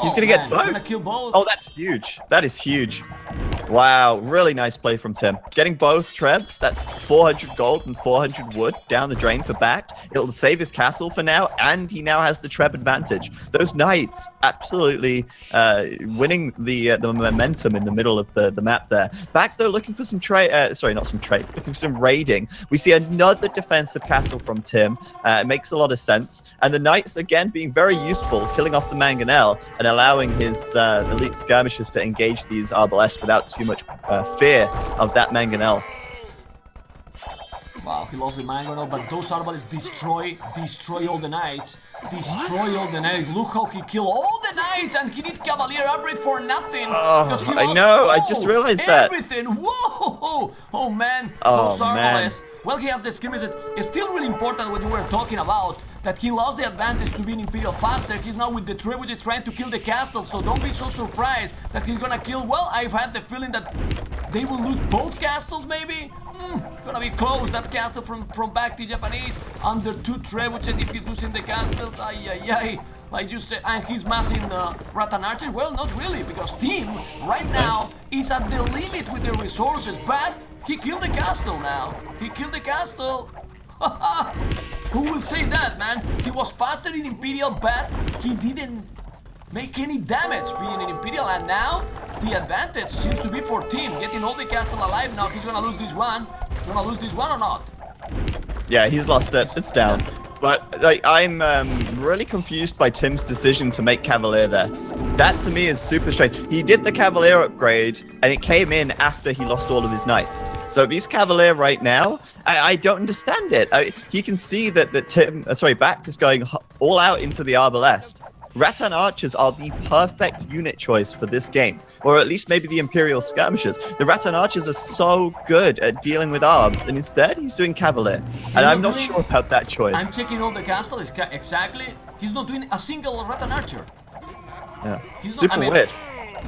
He's gonna get both. Gonna kill both. Oh, that's huge. That is huge. Wow, really nice play from Tim. Getting both Trebs, that's 400 gold and 400 wood down the drain for BACT. It'll save his castle for now, and he now has the Treb advantage. Those knights absolutely winning the momentum in the middle of the map there. BACT, though, looking for some trade, sorry, not some trade, looking for some raiding. We see another defensive castle from Tim. It makes a lot of sense. And the knights, again, being very useful, killing off the Mangonel and allowing his elite skirmishers to engage these Arbalest without too much fear of that Mangonel. Wow, he lost the Mangonel, but those Arbalests destroy all the knights. Destroy all the knights. Look how he killed all the knights, and he did Cavalier upgrade for nothing. Oh, I know, I just realized that. Everything, whoa! Oh man, those Arbalests. Well, he has the skirmishes. It's still really important what you were talking about, that he lost the advantage to being Imperial faster. He's now with the tree, which is trying to kill the castle, so don't be so surprised that he's gonna kill. Well, I've had the feeling that they will lose both castles, maybe? Gonna be close. That castle from BACT Japanese under 2 trebuchet if he's losing the castles. Ay. Like you said, and he's massing Rattan archers. Well, not really, because team right now is at the limit with the resources, but he killed the castle now. He killed the castle. Who will say that, man? He was faster in Imperial, but he didn't make any damage being in Imperial, and now the advantage seems to be for team, getting all the castle alive. Now he's gonna lose this one. Gonna lose this one or not? Yeah, he's lost it. It's down. But like, I'm really confused by Tim's decision to make Cavalier there. That to me is super strange. He did the Cavalier upgrade, and it came in after he lost all of his knights. So these Cavalier right now, I don't understand it. He can see that BACT is going all out into the Arbalest. Rattan archers are the perfect unit choice for this game, or at least maybe the Imperial skirmishers. The Rattan archers are so good at dealing with arbs, and instead he's doing Cavalier. And I'm not sure about that choice. I'm checking all the castles, exactly. He's not doing a single Rattan archer. Yeah, Super weird.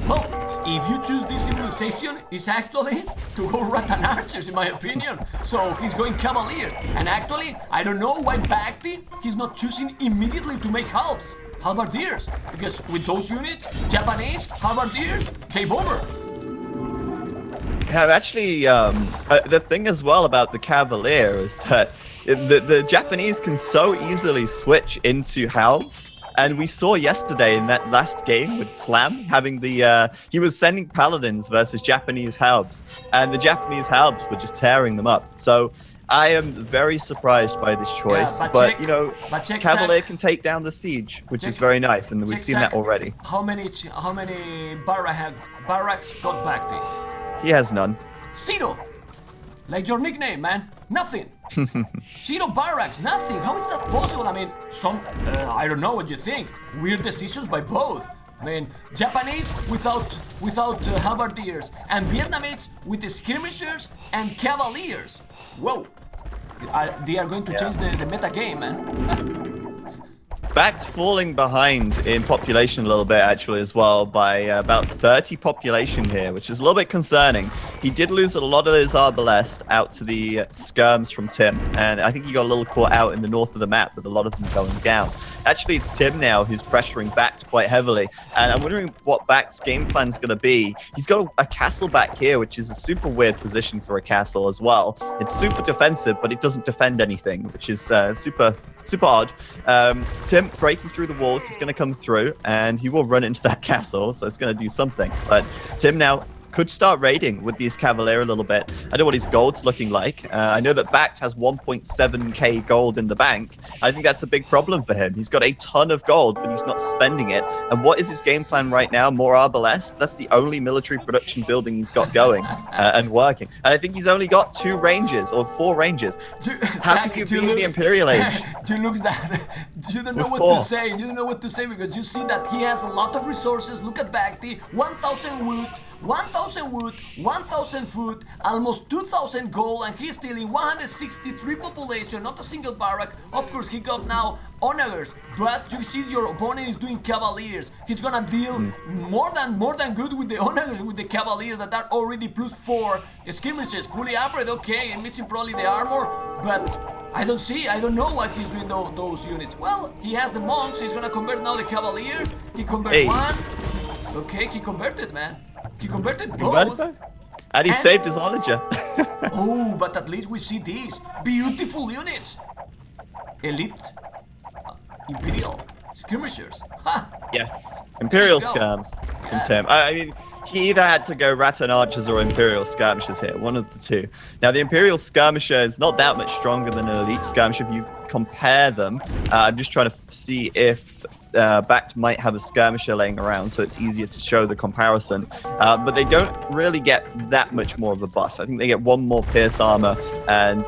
Well, if you choose this civilization, it's actually to go Rattan archers, in my opinion. So he's going Cavaliers. And actually, I don't know why BACT he's not choosing immediately to make halberdiers, because with those units, Japanese halberdiers, game over. Yeah, actually, the thing as well about the Cavalier is that the Japanese can so easily switch into halbs. And we saw yesterday in that last game with Slam having he was sending paladins versus Japanese halbs, and the Japanese halbs were just tearing them up. So I am very surprised by this choice, yeah, but you know, Cavalier can take down the siege, which is very nice, and we've seen that already. How many barracks got BACT? He has none. 0. Like your nickname, man. Nothing. Zero barracks, nothing. How is that possible? I mean, I don't know what you think. Weird decisions by both. I mean, Japanese without halberdiers, and Vietnamese with the skirmishers and cavaliers. Whoa. They are going to change the meta game, man. BACT falling behind in population a little bit actually as well by about 30 population here, which is a little bit concerning. He did lose a lot of his Arbalest out to the skirms from Tim, and I think he got a little caught out in the north of the map with a lot of them going down. Actually, it's Tim now who's pressuring BACT quite heavily, and I'm wondering what BACT's game plan is going to be. He's got a castle back here, which is a super weird position for a castle as well. It's super defensive, but it doesn't defend anything, which is super odd. Tim breaking through the walls, he's going to come through, and he will run into that castle, so it's going to do something. But Tim now could start raiding with these Cavalier a little bit. I know what his gold's looking like. I know that BACT has 1.7k gold in the bank. I think that's a big problem for him. He's got a ton of gold, but he's not spending it. And what is his game plan right now? More Arbalest? That's the only military production building he's got going and working. And I think he's only got 2 ranges or 4 ranges. How can you be in the Imperial Age? You don't know what to say. You don't know what to say because you see that he has a lot of resources. Look at BACT, 1,000 wood, 1,000 wood, 1,000 food, almost 2,000 gold, and he's stealing 163 population, not a single barrack. Of course, he got now onagers, but you see your opponent is doing cavaliers. He's gonna deal more than good with the onagers, with the cavaliers that are already +4 skirmishes, fully upgrade, okay, and missing probably the armor, but I don't know what he's doing those units. Well, he has the monks, he's gonna convert now the cavaliers. He converted one. Okay, he converted, man. He converted both. And he saved his onager. Oh, but at least we see these beautiful units. Elite Imperial skirmishers. Ha! Yes, Imperial skirms from Tim. I mean, he either had to go Rattan Archers or Imperial Skirmishers here, one of the two. Now, the Imperial Skirmisher is not that much stronger than an Elite Skirmisher if you compare them. I'm just trying to see if BACT might have a Skirmisher laying around, so it's easier to show the comparison. But they don't really get that much more of a buff. I think they get 1 more Pierce Armor and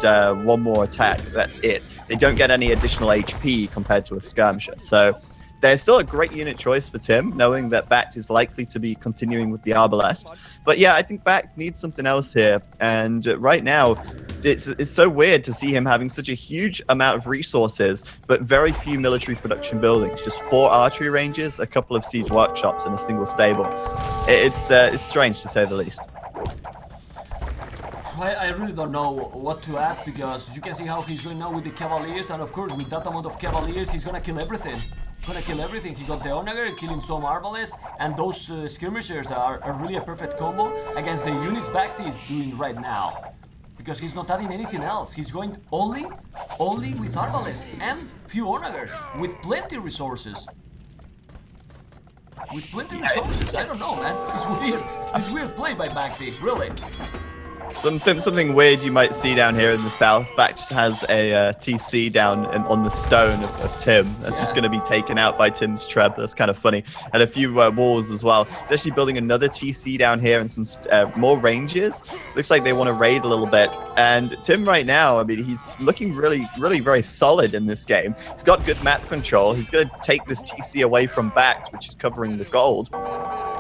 1 more attack. That's it. They don't get any additional HP compared to a Skirmisher. So there's still a great unit choice for Tim, knowing that BACT is likely to be continuing with the Arbalest. But yeah, I think BACT needs something else here. And right now, it's so weird to see him having such a huge amount of resources, but very few military production buildings. Just 4 archery ranges, a couple of siege workshops, and a single stable. It's strange to say the least. I really don't know what to add because you can see how he's going now with the Cavaliers, and of course with that amount of Cavaliers he's gonna kill everything. He got the Onager, killing some Arbalest, and those skirmishers are really a perfect combo against the units BACT is doing right now. Because he's not adding anything else. He's going only with Arbalest and few Onagers with plenty resources. I don't know, man. It's weird. It's weird play by BACT, really. Something weird you might see down here in the south. BACT has a TC down on the stone of Tim. That's just going to be taken out by Tim's Treb. That's kind of funny. And a few walls as well. He's actually building another TC down here and some more ranges. Looks like they want to raid a little bit. And Tim right now, I mean, he's looking really very solid in this game. He's got good map control. He's going to take this TC away from BACT, which is covering the gold.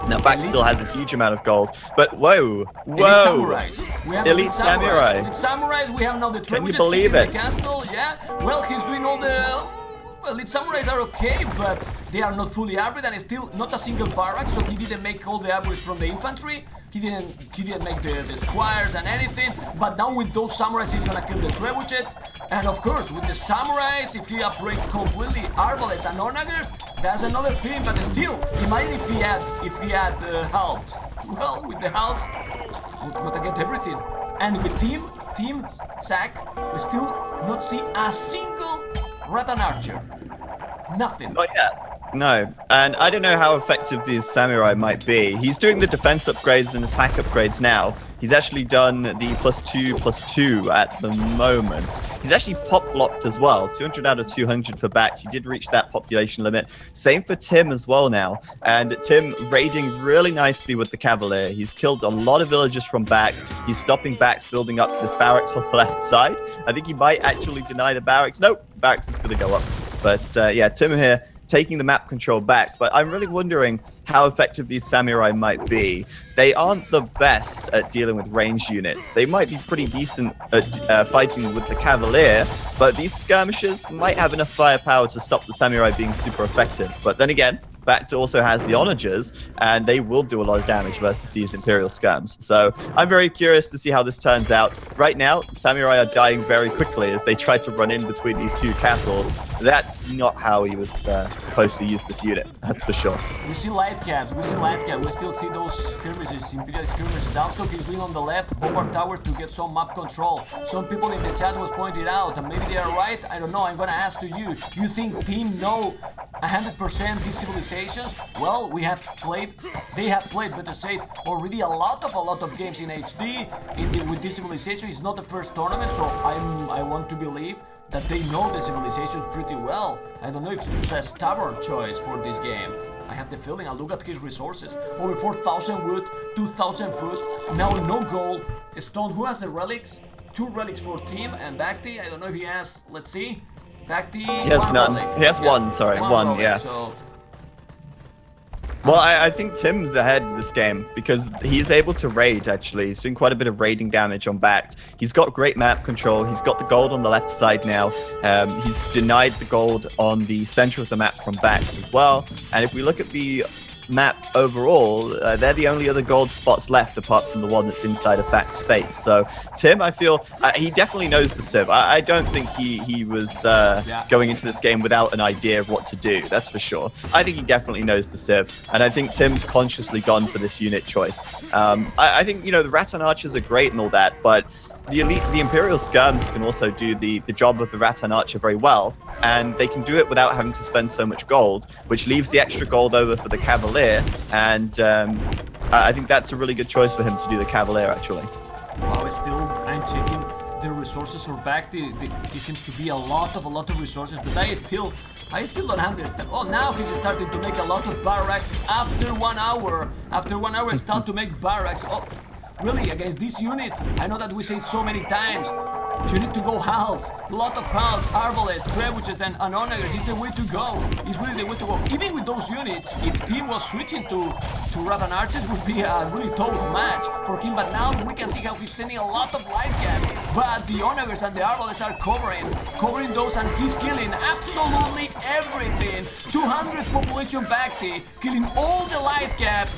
Now, BACT still has a huge amount of gold, but whoa! Elite Samurais. We have Elite Samurai. Elite Samurais, we have now the Can you believe it? The castle, yeah. Well, he's doing all the... Elite Samurais are okay, but they are not fully upgraded and still not a single barrack, so he didn't make all the upgrades from the infantry. He didn't make the squires and anything, but now with those samurais he's gonna kill the trebuchets. And of course, with the samurais, if he upgrade completely Arbalest and Onagers, that's another thing. But still, imagine if he had halbs. Well, with the halbs, we gotta get everything. And with Team Zack, we still not see a single Rattan Archer. Nothing. Not yet. No, and I don't know how effective these samurai might be. He's doing the defense upgrades and attack upgrades now. He's actually done the +2/+2 at the moment. He's actually pop blocked as well. 200 out of 200 for BACT. He did reach that population limit. Same for Tim as well now. And Tim raiding really nicely with the Cavalier. He's killed a lot of villagers from BACT. He's stopping BACT building up this barracks on the left side. I think he might actually deny the barracks. Nope, barracks is going to go up. But yeah, Tim here taking the map control back, but I'm really wondering how effective these samurai might be. They aren't the best at dealing with ranged units. They might be pretty decent at fighting with the Cavalier, but these skirmishers might have enough firepower to stop the samurai being super effective. But then again, BACT also has the onagers, and they will do a lot of damage versus these Imperial skirms. So I'm very curious to see how this turns out. Right now, the samurai are dying very quickly as they try to run in between these two castles. That's not how he was supposed to use this unit, that's for sure. We see light caps, we still see those skirmishes, Imperial skirmishes. Also, he's doing on the left bombard towers to get some map control. Some people in the chat was pointed out, and maybe they are right, I don't know, I'm gonna ask to you. You think Team know 100% these civilizations? Well, they have played, better say, already a lot of games in HD with this civilization. It's not the first tournament, so I want to believe that they know the civilizations pretty well. I don't know if it's just a stubborn choice for this game. I have the feeling. I look at his resources. Over 4,000 wood, 2,000 food, now no gold. Stone, who has the relics? 2 relics for Team and BACT. I don't know if he has, let's see. BACT, he has none. Relic. He has one, sorry, one relic, yeah. So well, I think Tim's ahead in this game because he's able to raid, actually. He's doing quite a bit of raiding damage on BACT. He's got great map control. He's got the gold on the left side now. He's denied the gold on the center of the map from BACT as well. And if we look at the map overall, they're the only other gold spots left apart from the one that's inside of BACT space. So Tim, I feel he definitely knows the civ. I don't think he was going into this game without an idea of what to do, that's for sure. I think he definitely knows the civ, and I think Tim's consciously gone for this unit choice. I think, you know, the Rattan Archers are great and all that, but the Imperial skirms can also do the job of the Rattan Archer very well, and they can do it without having to spend so much gold, which leaves the extra gold over for the Cavalier, and I think that's a really good choice for him to do the Cavalier, actually. Well, still, I'm checking the resources for BACT. There seems to be a lot of resources, but I still don't understand. Oh, now he's starting to make a lot of barracks after 1 hour. After 1 hour, start to make barracks. Oh, really, against these units, I know that we say it so many times, you need to go halves, lot of halves, arbalests, trebuchets and onagers is the way to go. It's really the way to go. Even with those units, if Team was switching to Rattan Archers, would be a really tough match for him, but now we can see how he's sending a lot of light caps, but the onagers and the arbalests are covering those, and he's killing absolutely everything. 200 population BACT, killing all the light caps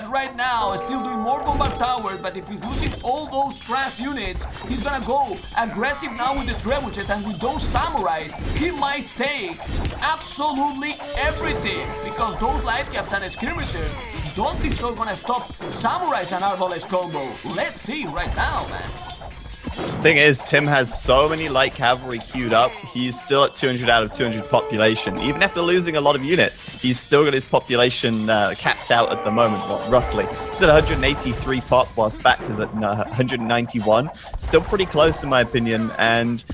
right now, still doing more bombard towers, but if he's losing all those brass units, he's gonna go aggressive now with the trebuchet, and with those samurais, he might take absolutely everything, because those light caps and skirmishers don't think so gonna stop samurais and arbalest combo. Let's see right now, man. Thing is, Tim has so many light cavalry queued up. He's still at 200 out of 200 population. Even after losing a lot of units, he's still got his population capped out at the moment, roughly. He's at 183 pop, whilst BACT is at 191. Still pretty close, in my opinion. And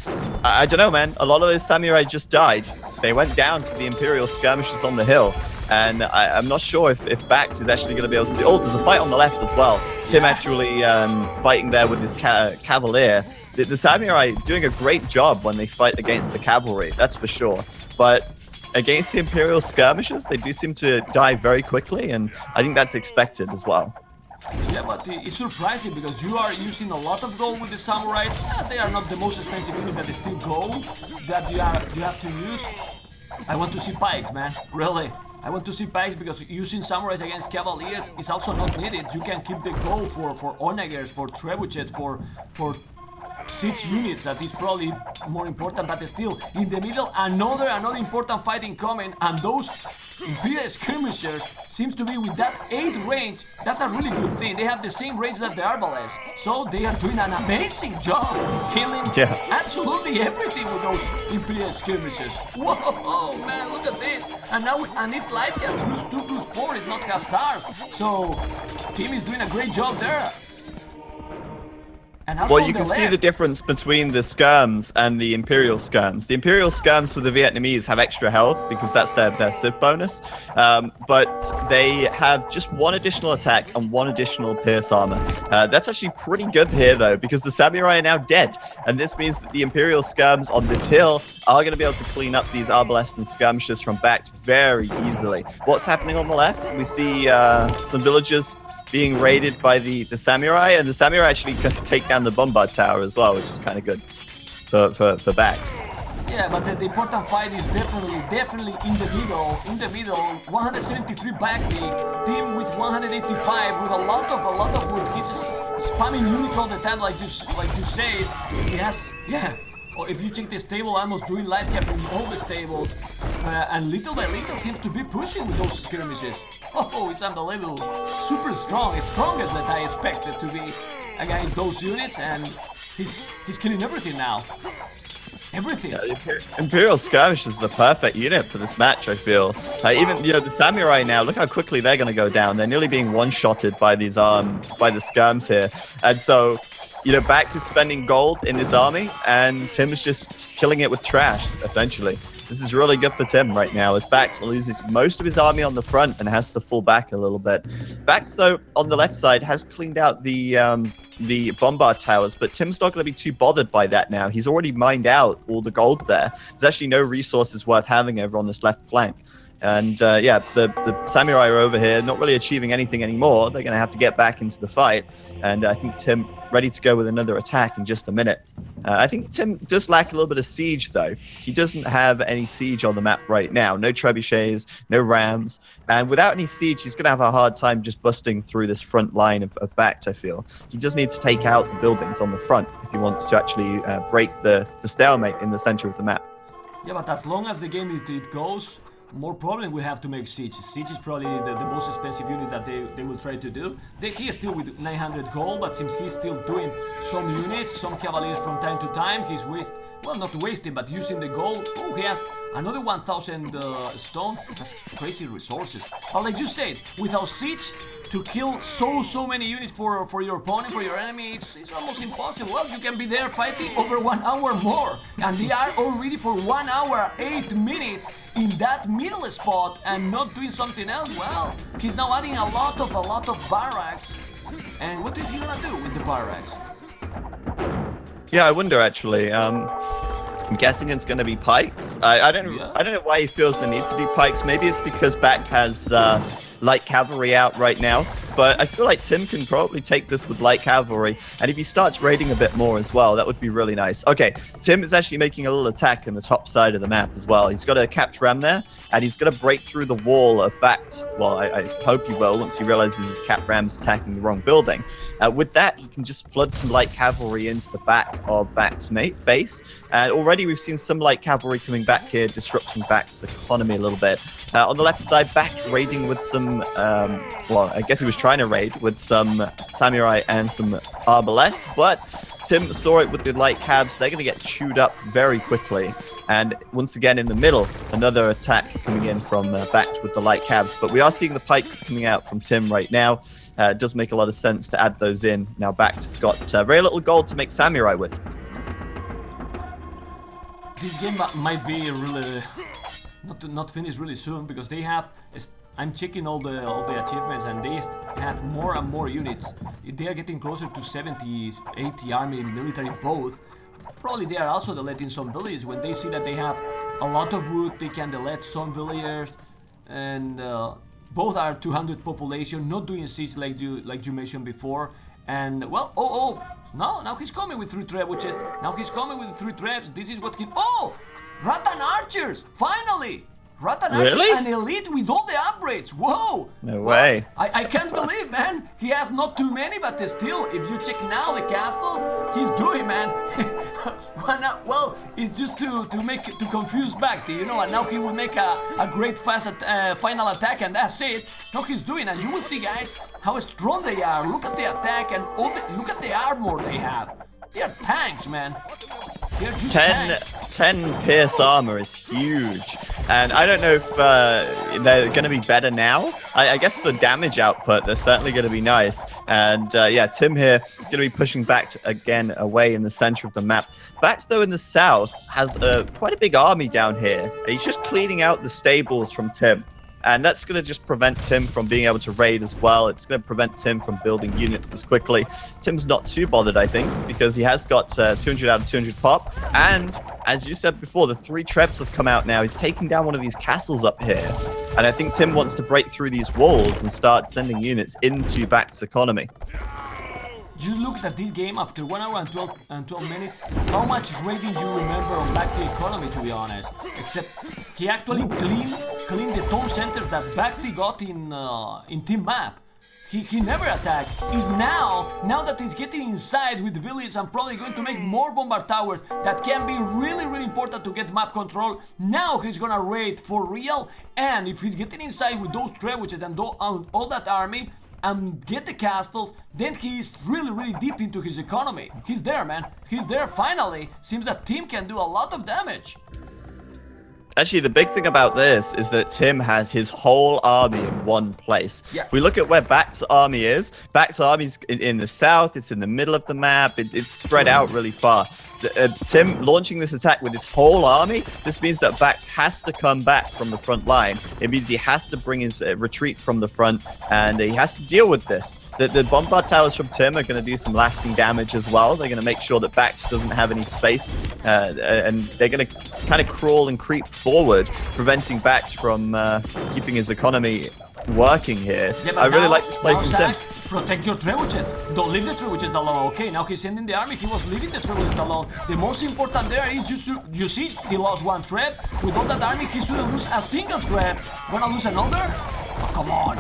I don't know, man. A lot of those samurai just died. They went down to the Imperial skirmishes on the hill. And I'm not sure if BACT is actually going to be able to... Oh, there's a fight on the left as well. Tim actually fighting there with his Cavalier. The samurai doing a great job when they fight against the cavalry, that's for sure. But against the Imperial skirmishers, they do seem to die very quickly, and I think that's expected as well. Yeah, but it's surprising because you are using a lot of gold with the samurais. They are not the most expensive unit, but it's still gold that you have to use. I want to see pikes, man. Really. I want to see pikes because using samurais against cavaliers is also not needed. You can keep the gold for onagers, for trebuchets, for siege units. That is probably more important, but still in the middle another important fight incoming, and those Imperial skirmishers seems to be with that 8 range. That's a really good thing. They have the same range that the arbalest, so they are doing an amazing job killing absolutely everything with those Imperial skirmishers. Whoa, man, look at this. and it's light cap, +2/+4 is not hussars. So team is doing a great job there. And also well, you can see the difference between the skirms and the Imperial skirms. The Imperial skirms for the Vietnamese have extra health because that's their civ bonus, but they have just 1 additional attack and 1 additional pierce armor. That's actually pretty good here though, because the samurai are now dead, and this means that the Imperial skirms on this hill are going to be able to clean up these arbalest and skirmishers from BACT very easily. What's happening on the left? We see some villagers being raided by the samurai, and the samurai actually take down the bombard tower as well, which is kind of good for BACT. Yeah, but the important fight is definitely in the middle. 173 BACT, team with 185 with a lot of wood. He's just spamming units all the time, like you said. He has, yeah. Or if you check the stable, almost doing light cap from all the stables, and little by little seems to be pushing with those skirmishes. Oh, it's unbelievable. Super strong, as strong as that I expected to be against those units, and he's killing everything now. Everything. Yeah, Imperial Skirmish is the perfect unit for this match, I feel. Even the samurai now, look how quickly they're going to go down. They're nearly being one-shotted by these by the skirms here, and so BACT is spending gold in his army, and Tim's just killing it with trash, essentially. This is really good for Tim right now, as BACT loses most of his army on the front and has to fall back a little bit. BACT, though, on the left side, has cleaned out the bombard towers, but Tim's not going to be too bothered by that now. He's already mined out all the gold there. There's actually no resources worth having over on this left flank. And yeah, the samurai are over here, not really achieving anything anymore. They're going to have to get back into the fight. And I think Tim ready to go with another attack in just a minute. I think Tim does lack a little bit of siege, though. He doesn't have any siege on the map right now. No trebuchets, no rams. And without any siege, he's going to have a hard time just busting through this front line of BACT, I feel. He just needs to take out the buildings on the front if he wants to actually break the stalemate in the center of the map. Yeah, but as long as the game it goes, more problem we have to make siege. Siege is probably the most expensive unit that they will try to do. He is still with 900 gold, but since he's still doing some units, some cavaliers from time to time, he's not wasting, but using the gold. Oh, he has another 1000 stone. That's crazy resources. But like you said, without siege, to kill so many units for your opponent, for your enemy, it's almost impossible. Well, you can be there fighting over 1 hour more, and they are already for 1 hour 8 minutes in that middle spot and not doing something else. Well, he's now adding a lot of barracks, and what is he gonna do with the barracks? Yeah, I wonder actually. I'm guessing it's going to be pikes. I don't know why he feels the need to do pikes. Maybe it's because BACT has light cavalry out right now. But I feel like Tim can probably take this with light cavalry. And if he starts raiding a bit more as well, that would be really nice. Okay, Tim is actually making a little attack in the top side of the map as well. He's got a capped ram there, and he's going to break through the wall of BACT. Well, I hope he will once he realizes his capped ram's attacking the wrong building. With that, he can just flood some light cavalry into the back of BACT's base. And already we've seen some light cavalry coming back here, disrupting BACT's economy a little bit. On the left side, BACT raiding with some, well, I guess he was trying to raid with some samurai and some arbalest, but Tim saw it with the light cabs. They're going to get chewed up very quickly. And once again in the middle, another attack coming in from BACT with the light cabs. But we are seeing the pikes coming out from Tim right now. It does make a lot of sense to add those in. Now BACT has got very little gold to make samurai with. This game might be really not finished really soon, because they have. I'm checking all the achievements, and they have more and more units. They are getting closer to 70, 80 army, military both. Probably they are also deleting some villages. When they see that they have a lot of wood, they can delete some villagers, and both are 200 population, not doing siege like you mentioned before. And well, now he's coming with 3 trebuchets. Now he's coming with 3 trebs. This is what he. Oh, Rattan archers! Finally! Rattan archers and elite with all the upgrades. Whoa! No way. I can't believe, man. He has not too many, but still, if you check now the castles, he's doing, man. Well, it's just to confuse BACT, you know. And now he will make a great fast final attack, and that's it. Now he's doing, and you will see, guys, how strong they are. Look at the attack and look at the armor they have. They are tanks, man. They're just tanks. 10 pierce armor is huge. And I don't know if they're going to be better now. I guess for damage output, they're certainly going to be nice. And yeah, Tim here going to be pushing back again away in the center of the map. BACT, though, in the south has quite a big army down here. He's just cleaning out the stables from Tim. And that's going to just prevent Tim from being able to raid as well. It's going to prevent Tim from building units as quickly. Tim's not too bothered, I think, because he has got 200 out of 200 pop. And as you said before, the 3 trebs have come out now. He's taking down one of these castles up here. And I think Tim wants to break through these walls and start sending units into BACT's economy. You look at this game after 1 hour and 12 minutes, how much raiding you remember on BACT economy, to be honest? Except he actually cleaned the town centers that BACT got in team map. He never attacked. Is now that he's getting inside with the village and probably going to make more bombard towers that can be really, really important to get map control. Now he's gonna raid for real, and if he's getting inside with those trebuchets and all that army, and get the castles, then he's really, really deep into his economy. He's there, man. He's there finally. Seems that Tim can do a lot of damage. Actually, the big thing about this is that Tim has his whole army in one place. Yeah. If we look at where BACT's army is, BACT's army's in the south, it's in the middle of the map, it's spread out really far. Tim launching this attack with his whole army, this means that BACT has to come back from the front line. It means he has to bring his retreat from the front, and he has to deal with this. The bombard towers from Tim are going to do some lasting damage as well. They're going to make sure that BACT doesn't have any space, and they're going to kind of crawl and creep forward, preventing BACT from keeping his economy working here. Yeah, I really like this play from Tim. Protect your trebuchet. Don't leave the trebuchets alone. Okay, now he's sending the army. He was leaving the trebuchet alone. The most important there is you see, he lost 1 treb. With all that army, he shouldn't lose a single treb. Gonna lose another? Oh, come on.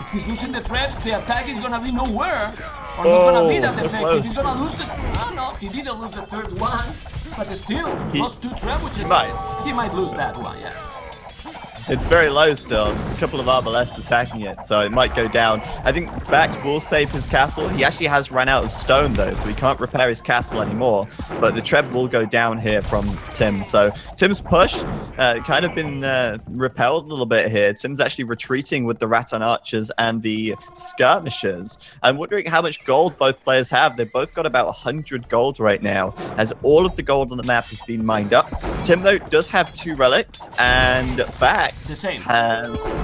If he's losing the trebs, the attack is gonna be nowhere. Or not gonna be that so effective. close. He's gonna lose the... Oh, no, he didn't lose the 3rd one. But still, lost 2 trebuchets. He might lose that one, yeah. It's very low still. There's a couple of arbalests attacking it, so it might go down. I think BACT will save his castle. He actually has run out of stone, though, so he can't repair his castle anymore. But the treb will go down here from Tim. So Tim's push kind of been repelled a little bit here. Tim's actually retreating with the Rattan Archers and the Skirmishers. I'm wondering how much gold both players have. They've both got about 100 gold right now, as all of the gold on the map has been mined up. Tim, though, does have 2 relics, and BACT The same. has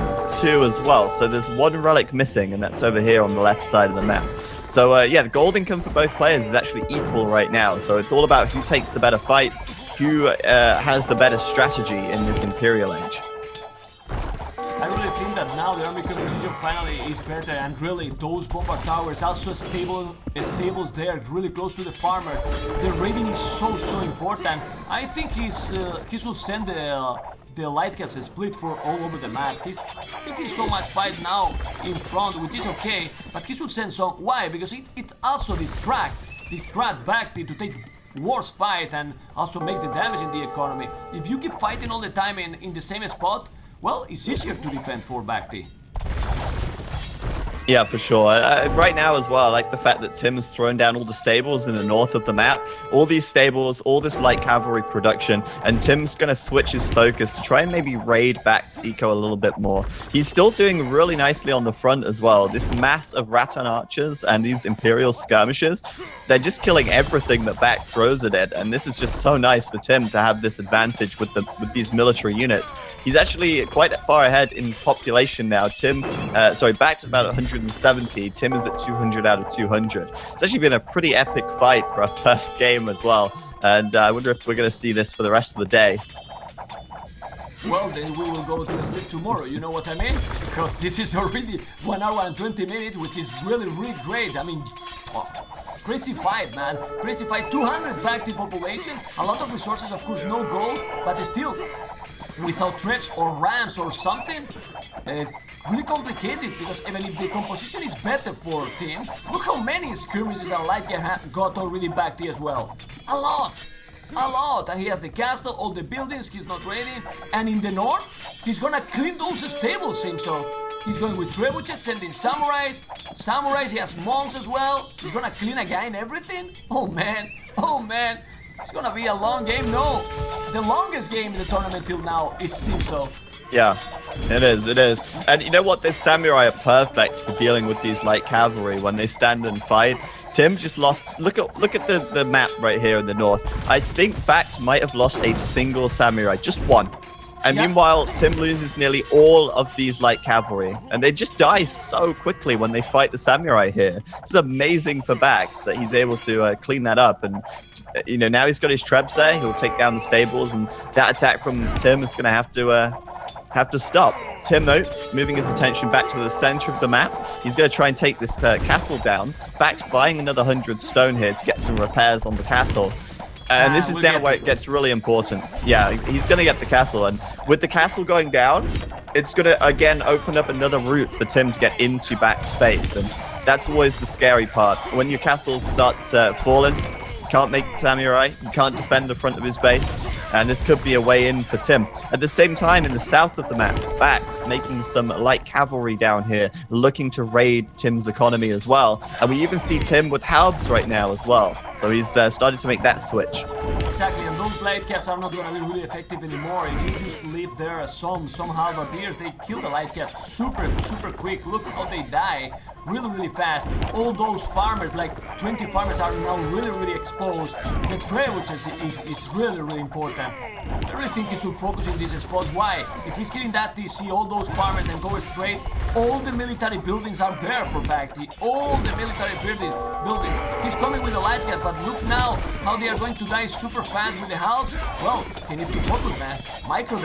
2 as well. So there's 1 relic missing, and that's over here on the left side of the map. So yeah, the gold income for both players is actually equal right now. So it's all about who takes the better fights, who has the better strategy in this Imperial Age. I really think that now the army composition finally is better, and really those bombard towers, also stables there really close to the farmers. The raiding is so important. I think he should send the light cast split for all over the map. He's taking so much fight now in front, which is okay, but he should send some. Why? Because it also distract BACT to take worse fight and also make the damage in the economy. If you keep fighting all the time in the same spot, well, it's easier to defend for BACT. Yeah, for sure. Right now as well, I like the fact that Tim has thrown down all the stables in the north of the map. All these stables, all this light cavalry production, and Tim's going to switch his focus to try and maybe raid BACT's eco a little bit more. He's still doing really nicely on the front as well. This mass of Rattan Archers and these Imperial Skirmishers, they're just killing everything that BACT throws at it, and this is just so nice for Tim to have this advantage with these military units. He's actually quite far ahead in population now. BACT's about 170. Tim is at 200 out of 200. It's actually been a pretty epic fight for our first game as well, and I wonder if we're going to see this for the rest of the day. Well, then we will go to sleep tomorrow, you know what I mean? Because this is already 1 hour and 20 minutes, which is really, really great. I mean, crazy fight, man. Crazy fight. 200 BACT population, a lot of resources, of course, no gold, but still, without trebs or rams or something, really complicated, because even if the composition is better for Tim, look how many skirmishes and light got already BACT as well. A lot, and he has the castle, all the buildings, he's not raiding, and in the north, he's gonna clean those stables, seems so. He's going with trebuchets, sending samurais, he has monks as well, he's gonna clean again everything? Oh man, It's gonna be a long game. No, the longest game in the tournament till now. It seems so. Yeah, it is. And you know what? This samurai are perfect for dealing with these light cavalry when they stand and fight. Tim just lost. Look at the map right here in the north. I think BACT might have lost a single samurai, just one. And meanwhile, Tim loses nearly all of these light cavalry, and they just die so quickly when they fight the samurai here. It's amazing for BACT that he's able to clean that up, and you know, now he's got his trebs there. He'll take down the stables, and that attack from Tim is going to have to stop. Tim, though, moving his attention back to the center of the map. He's going to try and take this castle down. BACT buying another 100 stone here to get some repairs on the castle. And this is now where it gets really important. Yeah, he's going to get the castle. And with the castle going down, it's going to, again, open up another route for Tim to get into BACT space. And that's always the scary part. When your castles start falling, you can't make samurai, you can't defend the front of his base, and this could be a way in for Tim. At the same time, in the south of the map, BACT making some light cavalry down here, looking to raid Tim's economy as well. And we even see Tim with halbs right now as well. So he's started to make that switch. Exactly, and those light caps are not going to be really effective anymore. If you just leave there some halberdiers, they kill the light cap super quick. Look how they die really fast. All those farmers, like 20 farmers, are now really exposed. The trebuchet is really important. I really think he should focus in this spot. Why? If he's killing that TC, all those farmers, and go straight, all the military buildings are there for BACT. All the military buildings. He's coming with a light cap, but look now how they are going to die super fast with the halves. Well, he needs to focus, man. Micro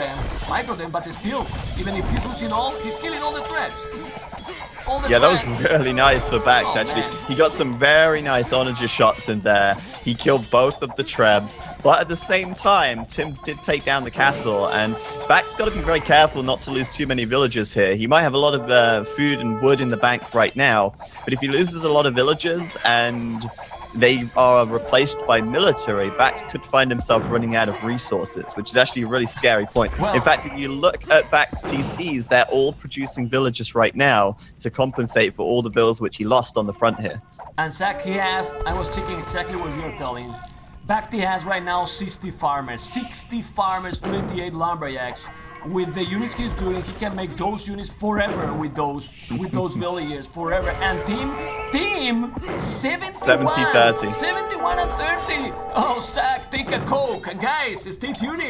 them, but still, even if he's losing all, he's killing all the traps. Yeah, that was really nice for BACT, actually. Man. He got some very nice onager shots in there. He killed both of the trebs, but at the same time, Tim did take down the castle, and BACT's got to be very careful not to lose too many villagers here. He might have a lot of food and wood in the bank right now, but if he loses a lot of villagers and they are replaced by military, BACT could find himself running out of resources, which is actually a really scary point. Well, in fact, if you look at BACT's TCs, they're all producing villagers right now to compensate for all the villas which he lost on the front here. And Zach, he has, I was checking exactly what you're telling. BACT has right now 60 farmers, 28 lumberjacks. With the units he's doing, he can make those units forever with those villagers forever. And team 71 71 and 30. Oh, Zach, take a coke. And guys, stay tuned,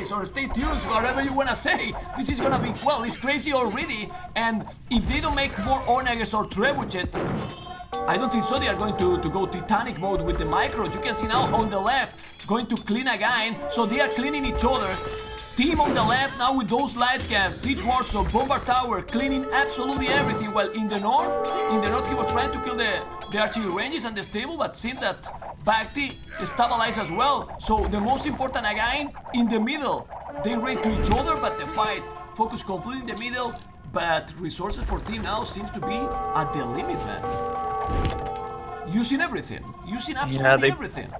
whatever you wanna say. This is gonna be, well, it's crazy already. And if they don't make more onagers or trebuchet, I don't think so. They are going to go Titanic mode with the micros. You can see now on the left, going to clean again. So they are cleaning each other. Team on the left now with those light caps, Siege Warsaw, Bombard Tower, cleaning absolutely everything. While in the north he was trying to kill the artillery ranges and the stable, but seemed that BACT stabilized as well. So the most important again, in the middle. They raid to each other, but the fight focused completely in the middle. But resources for team now seems to be at the limit, man. Using everything. Using absolutely everything.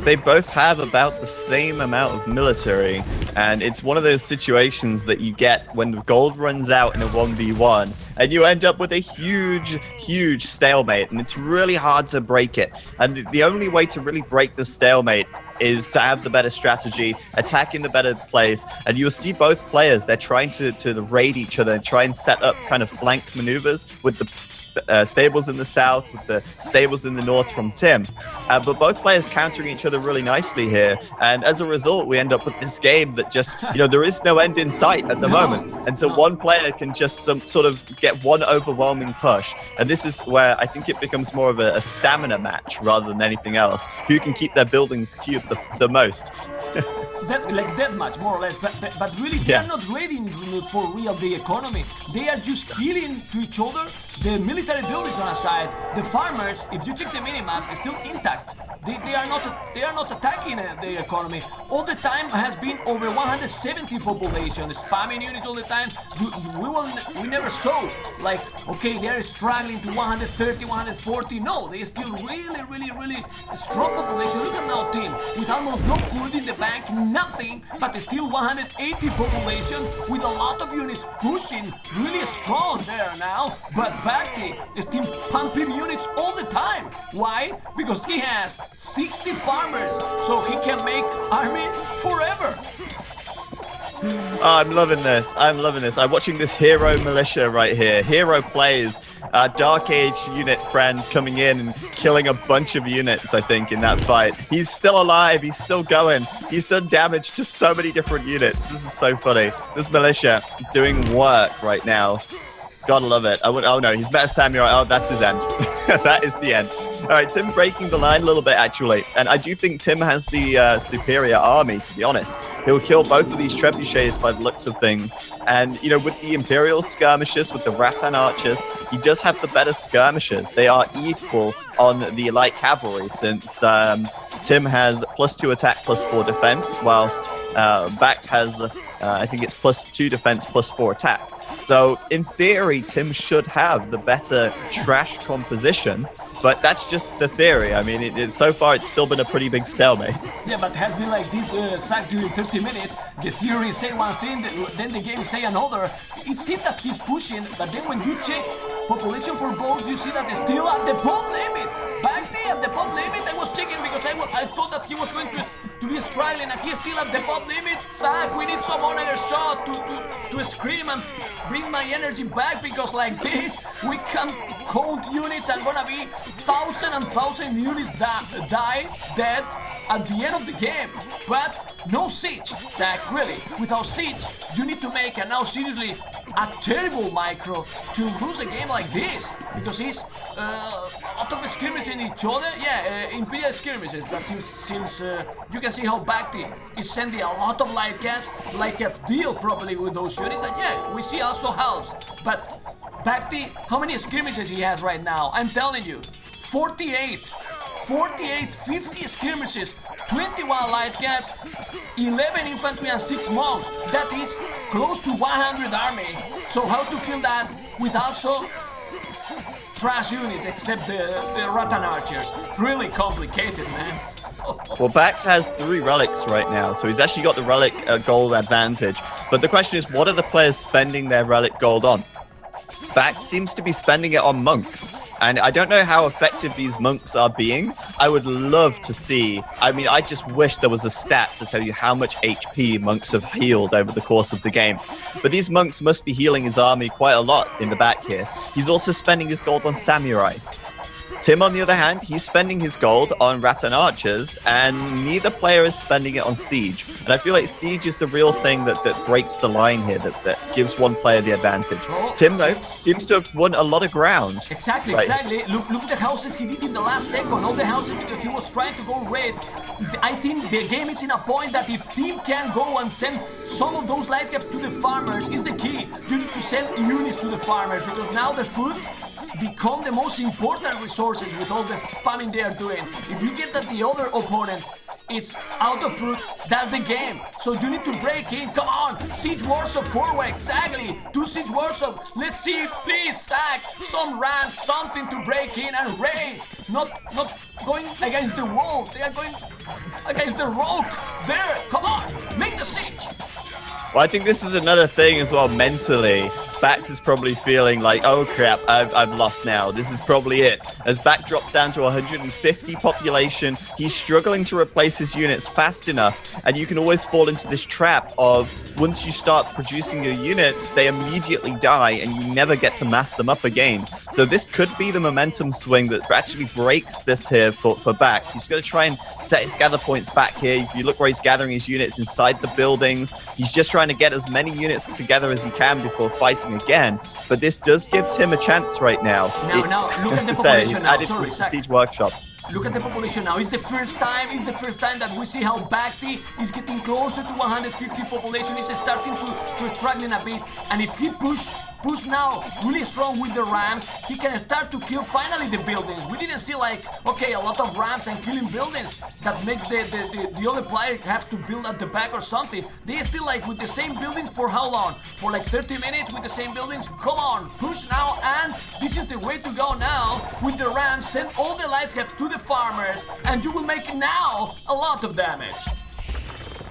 They both have about the same amount of military, and it's one of those situations that you get when the gold runs out in a 1v1, and you end up with a huge stalemate, and it's really hard to break it. And the only way to really break the stalemate is to have the better strategy, attack in the better place, and you'll see both players, they're trying to raid each other and try and set up kind of flank maneuvers with the stables in the south, with the stables in the north from Tim. But both players countering each other really nicely here, and as a result, we end up with this game that just, you know, there is no end in sight at the moment, and so one player can just sort of get one overwhelming push, and this is where I think it becomes more of a stamina match rather than anything else. Who can keep their buildings queued the most? Like that much, more or less, but really they are not raiding for real the economy. They are just killing to each other. The military buildings on a side, the farmers, if you check the minimap, is still intact. They are not attacking the economy. All the time has been over 170 population, spamming units all the time. We never saw like, okay, they are struggling to 130, 140. No, they are still really strong population. Look at now team with almost no food in the bank, nothing, but still 180 population with a lot of units pushing really strong there now. But BACT is still pumping units all the time. Why? Because he has 60 farmers, so he can make army forever. Oh, I'm loving this. I'm loving this. I'm watching this hero militia right here. Hero plays Dark Age unit friend coming in and killing a bunch of units, I think, in that fight. He's still alive. He's still going. He's done damage to so many different units. This is so funny. This militia doing work right now. Gotta love it. Oh no, he's met a samurai. Oh, that's his end. That is the end. All right, Tim breaking the line a little bit, actually. And I do think Tim has the superior army, to be honest. He'll kill both of these trebuchets by the looks of things. And, you know, with the Imperial skirmishers, with the Rattan archers, he does have the better skirmishers. They are equal on the light cavalry, since Tim has +2 attack, +4 defense, whilst BACT has, I think it's +2 defense, +4 attack. So, in theory, Tim should have the better trash composition. But that's just the theory. I mean, so far it's still been a pretty big stalemate. Yeah, but it has been like this sack during 30 minutes. The theory say one thing, then the game say another. It seems that he's pushing, but then when you check population for both, you see that it's still at the pop limit. Back there at the pop limit, I was checking because I thought that he was going to be struggling, and he's still at the pop limit. Zack, we need some another shot to scream and bring my energy back, because like this, we can count units and gonna be thousand and thousand units die dead at the end of the game. But no siege, Zack, really. Without siege, you need to make, and now seriously, a terrible micro to lose a game like this, because he's a lot of skirmishes in each other. Yeah, Imperial skirmishes, but seems you can see how BACT is sending a lot of light caps deal properly with those units, and yeah, we see also helps. But BACT, how many skirmishes he has right now? I'm telling you, 48, 50 skirmishes, 21 light caps, 11 infantry and 6 monks. That is close to 100 army. So how to kill that with also trash units, except the Rattan archers? Really complicated, man. Well, BACT has 3 relics right now, so he's actually got the relic gold advantage. But the question is, what are the players spending their relic gold on? BACT seems to be spending it on monks. And I don't know how effective these monks are being. I would love to see. I mean, I just wish there was a stat to tell you how much HP monks have healed over the course of the game. But these monks must be healing his army quite a lot in the back here. He's also spending his gold on samurai. Tim, on the other hand, he's spending his gold on Rattan archers, and neither player is spending it on siege. And I feel like siege is the real thing that breaks the line here, that gives one player the advantage. Tim, though, seems to have won a lot of ground. Exactly, exactly. Look at the houses he did in the last second. All the houses, because he was trying to go red. I think the game is in a point that if Tim can go and send some of those light caps to the farmers, is the key. You need to send units to the farmers, because now the food become the most important resources with all the spamming they are doing. If you get that the other opponent is out of food, that's the game. So you need to break in. Come on, Siege Warsaw forward, exactly. 2 Siege Warsaw. Let's see, please, Zack, some rams, something to break in and raid. Not going against the wolves. They are going against the rogue. There, come on, make the siege. Well, I think this is another thing as well, mentally. BACT is probably feeling like, oh crap, I've lost now. This is probably it. As BACT drops down to 150 population, he's struggling to replace his units fast enough. And you can always fall into this trap of, once you start producing your units, they immediately die and you never get to mass them up again. So this could be the momentum swing that actually breaks this here for BACT. He's going to try and set his gather points back here. If you look where he's gathering his units inside the buildings, he's just trying to get as many units together as he can before fighting again. But this does give Tim a chance right now. Now look at the population now. Sorry, siege workshops. Look at the population now. It's the first time that we see how BACT is getting closer to 150 population. Is starting to struggling a bit, and if he push now really strong with the rams, he can start to kill finally the buildings. We didn't see like, okay, a lot of rams and killing buildings that makes the other player have to build at the back or something. They still like with the same buildings for how long? For like 30 minutes with the same buildings? Come on, push now, and this is the way to go now with the rams. Send all the light caps to the farmers, and you will make now a lot of damage.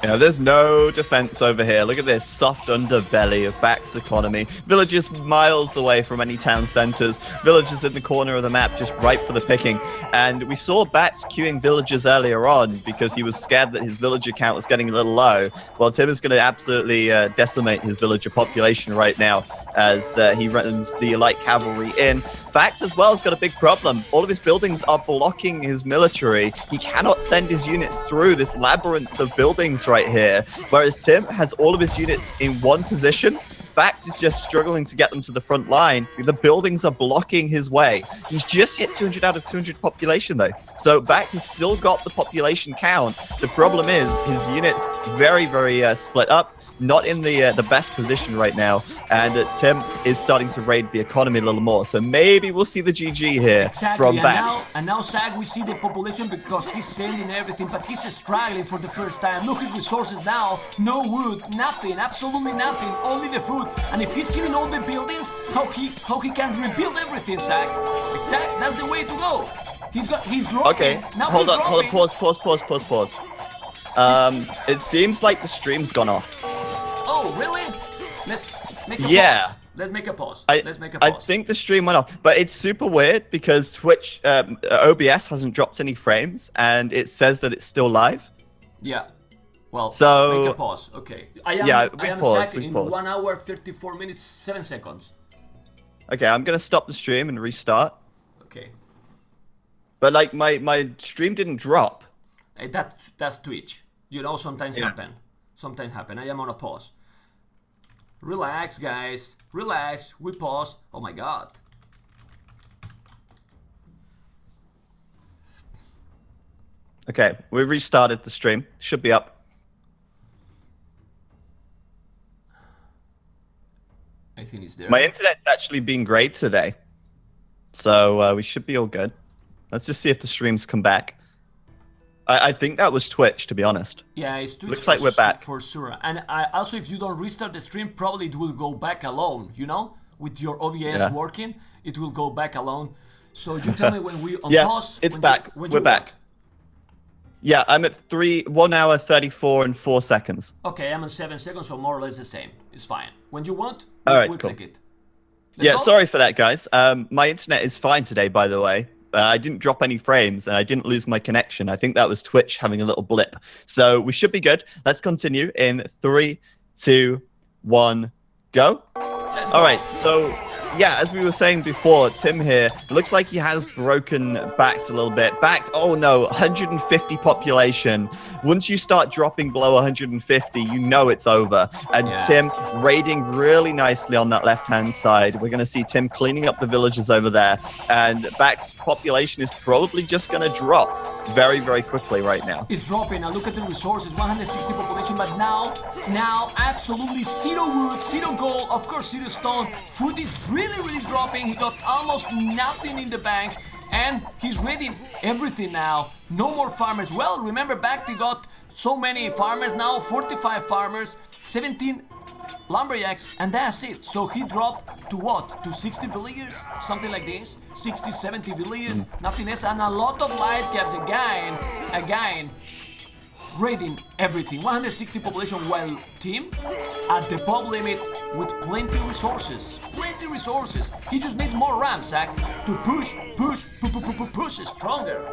You know, there's no defense over here. Look at this soft underbelly of BACT's economy. Villages miles away from any town centers. Villages in the corner of the map just ripe for the picking. And we saw BACT queuing villagers earlier on because he was scared that his villager count was getting a little low. Well, Tim is going to absolutely decimate his villager population right now as he runs the light cavalry in. BACT as well has got a big problem. All of his buildings are blocking his military. He cannot send his units through this labyrinth of buildings right here, whereas Tim has all of his units in one position. BACT is just struggling to get them to the front line. The buildings are blocking his way. He's just hit 200 out of 200 population though. So BACT has still got the population count. The problem is his units very, very split up. Not in the best position right now, and Tim is starting to raid the economy a little more. So maybe we'll see the GG here from BACT. And now, Zach, we see the population because he's sending everything, but he's struggling for the first time. Look at resources now. No wood, nothing, absolutely nothing, only the food. And if he's killing all the buildings, how he can rebuild everything, Zach? Exactly, that's the way to go. He's dropping. Okay, now hold on, pause. It seems like the stream's gone off. Oh, really? Let's make a pause. Let's make a pause. I think the stream went off, but it's super weird because Twitch, OBS hasn't dropped any frames, and it says that it's still live. Yeah. Well, so make a pause. Okay. I am Zach in 1 hour, 34 minutes, 7 seconds. Okay, I'm gonna stop the stream and restart. Okay. But like my stream didn't drop. That's Twitch. You know, sometimes happen. Sometimes happen. I am on a pause. Relax, guys. Relax. We pause. Oh my god. Okay, we restarted the stream. Should be up. I think it's there. My internet's actually been great today. So we should be all good. Let's just see if the streams come back. I think that was Twitch, to be honest. Yeah, it's Twitch. Looks like we're back. For sure. And also, if you don't restart the stream, probably it will go back alone, you know? With your OBS working, it will go back alone. So you tell me when we unpause. It's back. We're back. Yeah, I'm at 1 hour, 34 and 4 seconds. Okay, I'm at 7 seconds, so more or less the same. It's fine. When you want, we'll click it. Let's go. Sorry for that, guys. My internet is fine today, by the way. I didn't drop any frames, and I didn't lose my connection. I think that was Twitch having a little blip. So we should be good. Let's continue in 3, 2, 1, go. All right, so yeah, as we were saying before, Tim here, looks like he has broken BACT a little bit. BACT, oh no, 150 population. Once you start dropping below 150, you know it's over. And Tim raiding really nicely on that left-hand side. We're going to see Tim cleaning up the villages over there. And BACT's population is probably just going to drop very, very quickly right now. It's dropping. Now look at the resources, 160 population, but now absolutely zero wood, zero gold, of course zero stone. Food is really dropping. He got almost nothing in the bank, and he's raiding everything now. No more farmers. Well, remember back, they got so many farmers now, 45 farmers, 17 lumberjacks, and that's it. So he dropped to what? To 60 villagers? Something like this? 60, 70 villagers, nothing else, and a lot of light caps again. Raiding everything. 160 population, while Team at the pop limit with plenty resources. Plenty resources. He just needs more ramps, Zach, to push stronger.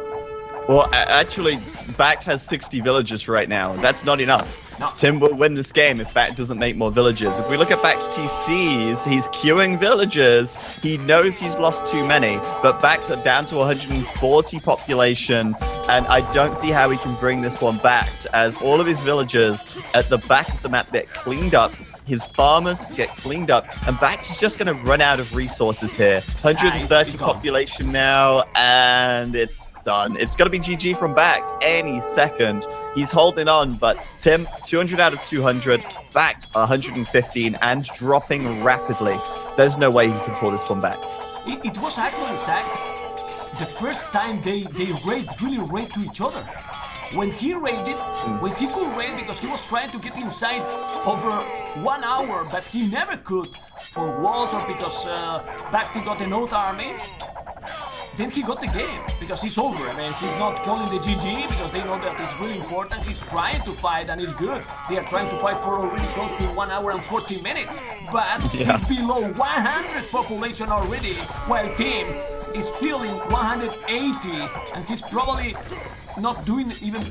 Well, actually, BACT has 60 villagers right now. That's not enough. No. Tim will win this game if BACT doesn't make more villagers. If we look at BACT's TCs, he's queuing villagers. He knows he's lost too many, but BACT are down to 140 population, and I don't see how he can bring this one back, as all of his villagers at the back of the map get cleaned up. His farmers get cleaned up, and BACT is just going to run out of resources here. 130 population now, and it's done. It's going to be GG from BACT any second. He's holding on, but Tim, 200 out of 200, BACT 115, and dropping rapidly. There's no way he can pull this one back. It was actually, Zach, the first time they really raid to each other. When he raided, when he could raid, because he was trying to get inside over 1 hour, but he never could for walls or because BACT got an old army. then he got the game because it's over. I mean, he's not calling the GG because they know that it's really important. He's trying to fight and it's good. They are trying to fight for already close to 1 hour and 40 minutes, but he's below 100 population already, while team is still in 180, and he's probably not doing even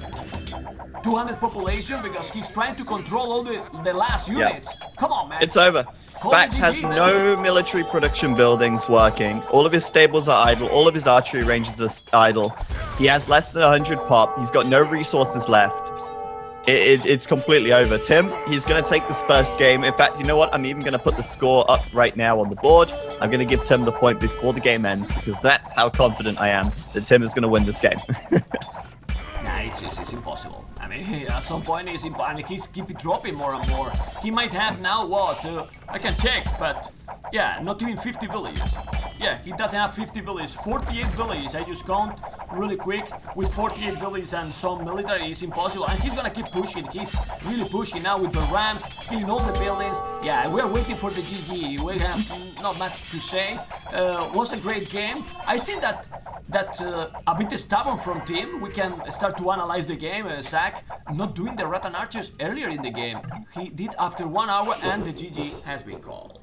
200 population because he's trying to control all the last units. Come on, man. It's over. BACT GG, has man. no military production buildings working. All of his stables are idle. All of his archery ranges are idle. He has less than 100 pop. He's got no resources left. It's completely over. Tim, he's going to take this first game. In fact, you know what? I'm even going to put the score up right now on the board. I'm going to give Tim the point before the game ends because that's how confident I am that Tim is going to win this game. Nah, it's impossible. I mean, at some point he's and he's keep dropping more and more. He might have now what? I can check, but yeah, not even 50 villages. Yeah, he doesn't have 50 villages. 48 villages. I just count really quick. With 48 villages and some military, it's impossible. And he's gonna keep pushing. He's really pushing now with the rams, killing all the buildings. Yeah, we're waiting for the GG. We have not much to say. Was a great game. I think that a bit stubborn from team. We can start to analyze the game. Zach not doing the Rattan Archers earlier in the game. He did after 1 hour, and the GG has been called.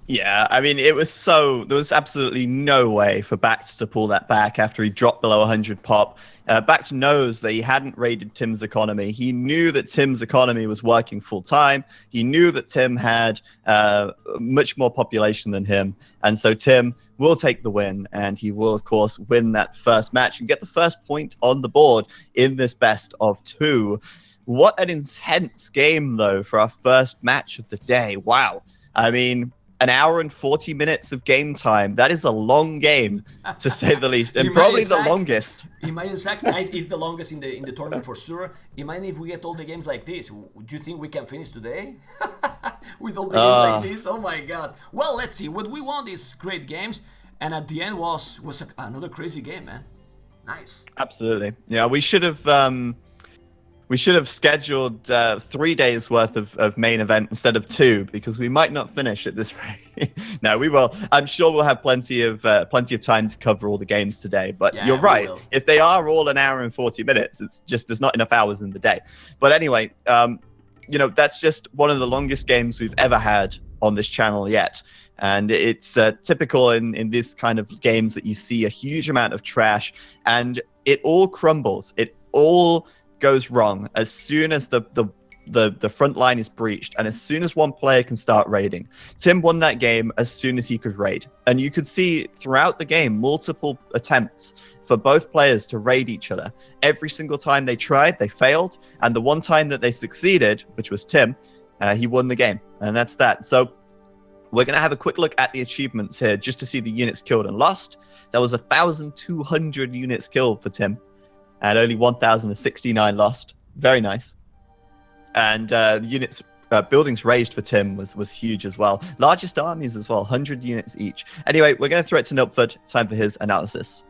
Yeah, I mean, there was absolutely no way for BACT to pull that back after he dropped below 100 pop. BACT knows that he hadn't raided Tim's economy. He knew that Tim's economy was working full time. He knew that Tim had much more population than him. And so Tim will take the win, and he will, of course, win that first match and get the first point on the board in this best of 2. What an intense game, though, for our first match of the day. Wow. I mean, an hour and 40 minutes of game time. That is a long game, to say the least, and probably the longest. Imagine Zach is the longest in the tournament for sure. Imagine if we get all the games like this. Do you think we can finish today? With all the games like this? Oh my god. Well, let's see. What we want is great games, and at the end was another crazy game, man. Nice. Absolutely. Yeah, we should have scheduled 3 days worth of main event instead of 2 because we might not finish at this rate. No, we will. I'm sure we'll have plenty of time to cover all the games today. But yeah, you're right. If they are all an hour and 40 minutes, it's just there's not enough hours in the day. But anyway, you know, that's just one of the longest games we've ever had on this channel yet. And it's typical in this kind of games that you see a huge amount of trash and it all crumbles. It all goes wrong as soon as the front line is breached and as soon as one player can start raiding. Tim won that game as soon as he could raid, and you could see throughout the game multiple attempts for both players to raid each other. Every single time they tried, they failed, and the one time that they succeeded, which was Tim, he won the game, and that's that. So we're going to have a quick look at the achievements here just to see the units killed and lost. There was 1,200 units killed for Tim and only 1,069 lost. Very nice. And the units, buildings raised for Tim was huge as well. Largest armies as well, 100 units each. Anyway, we're going to throw it to Nilpford. Time for his analysis.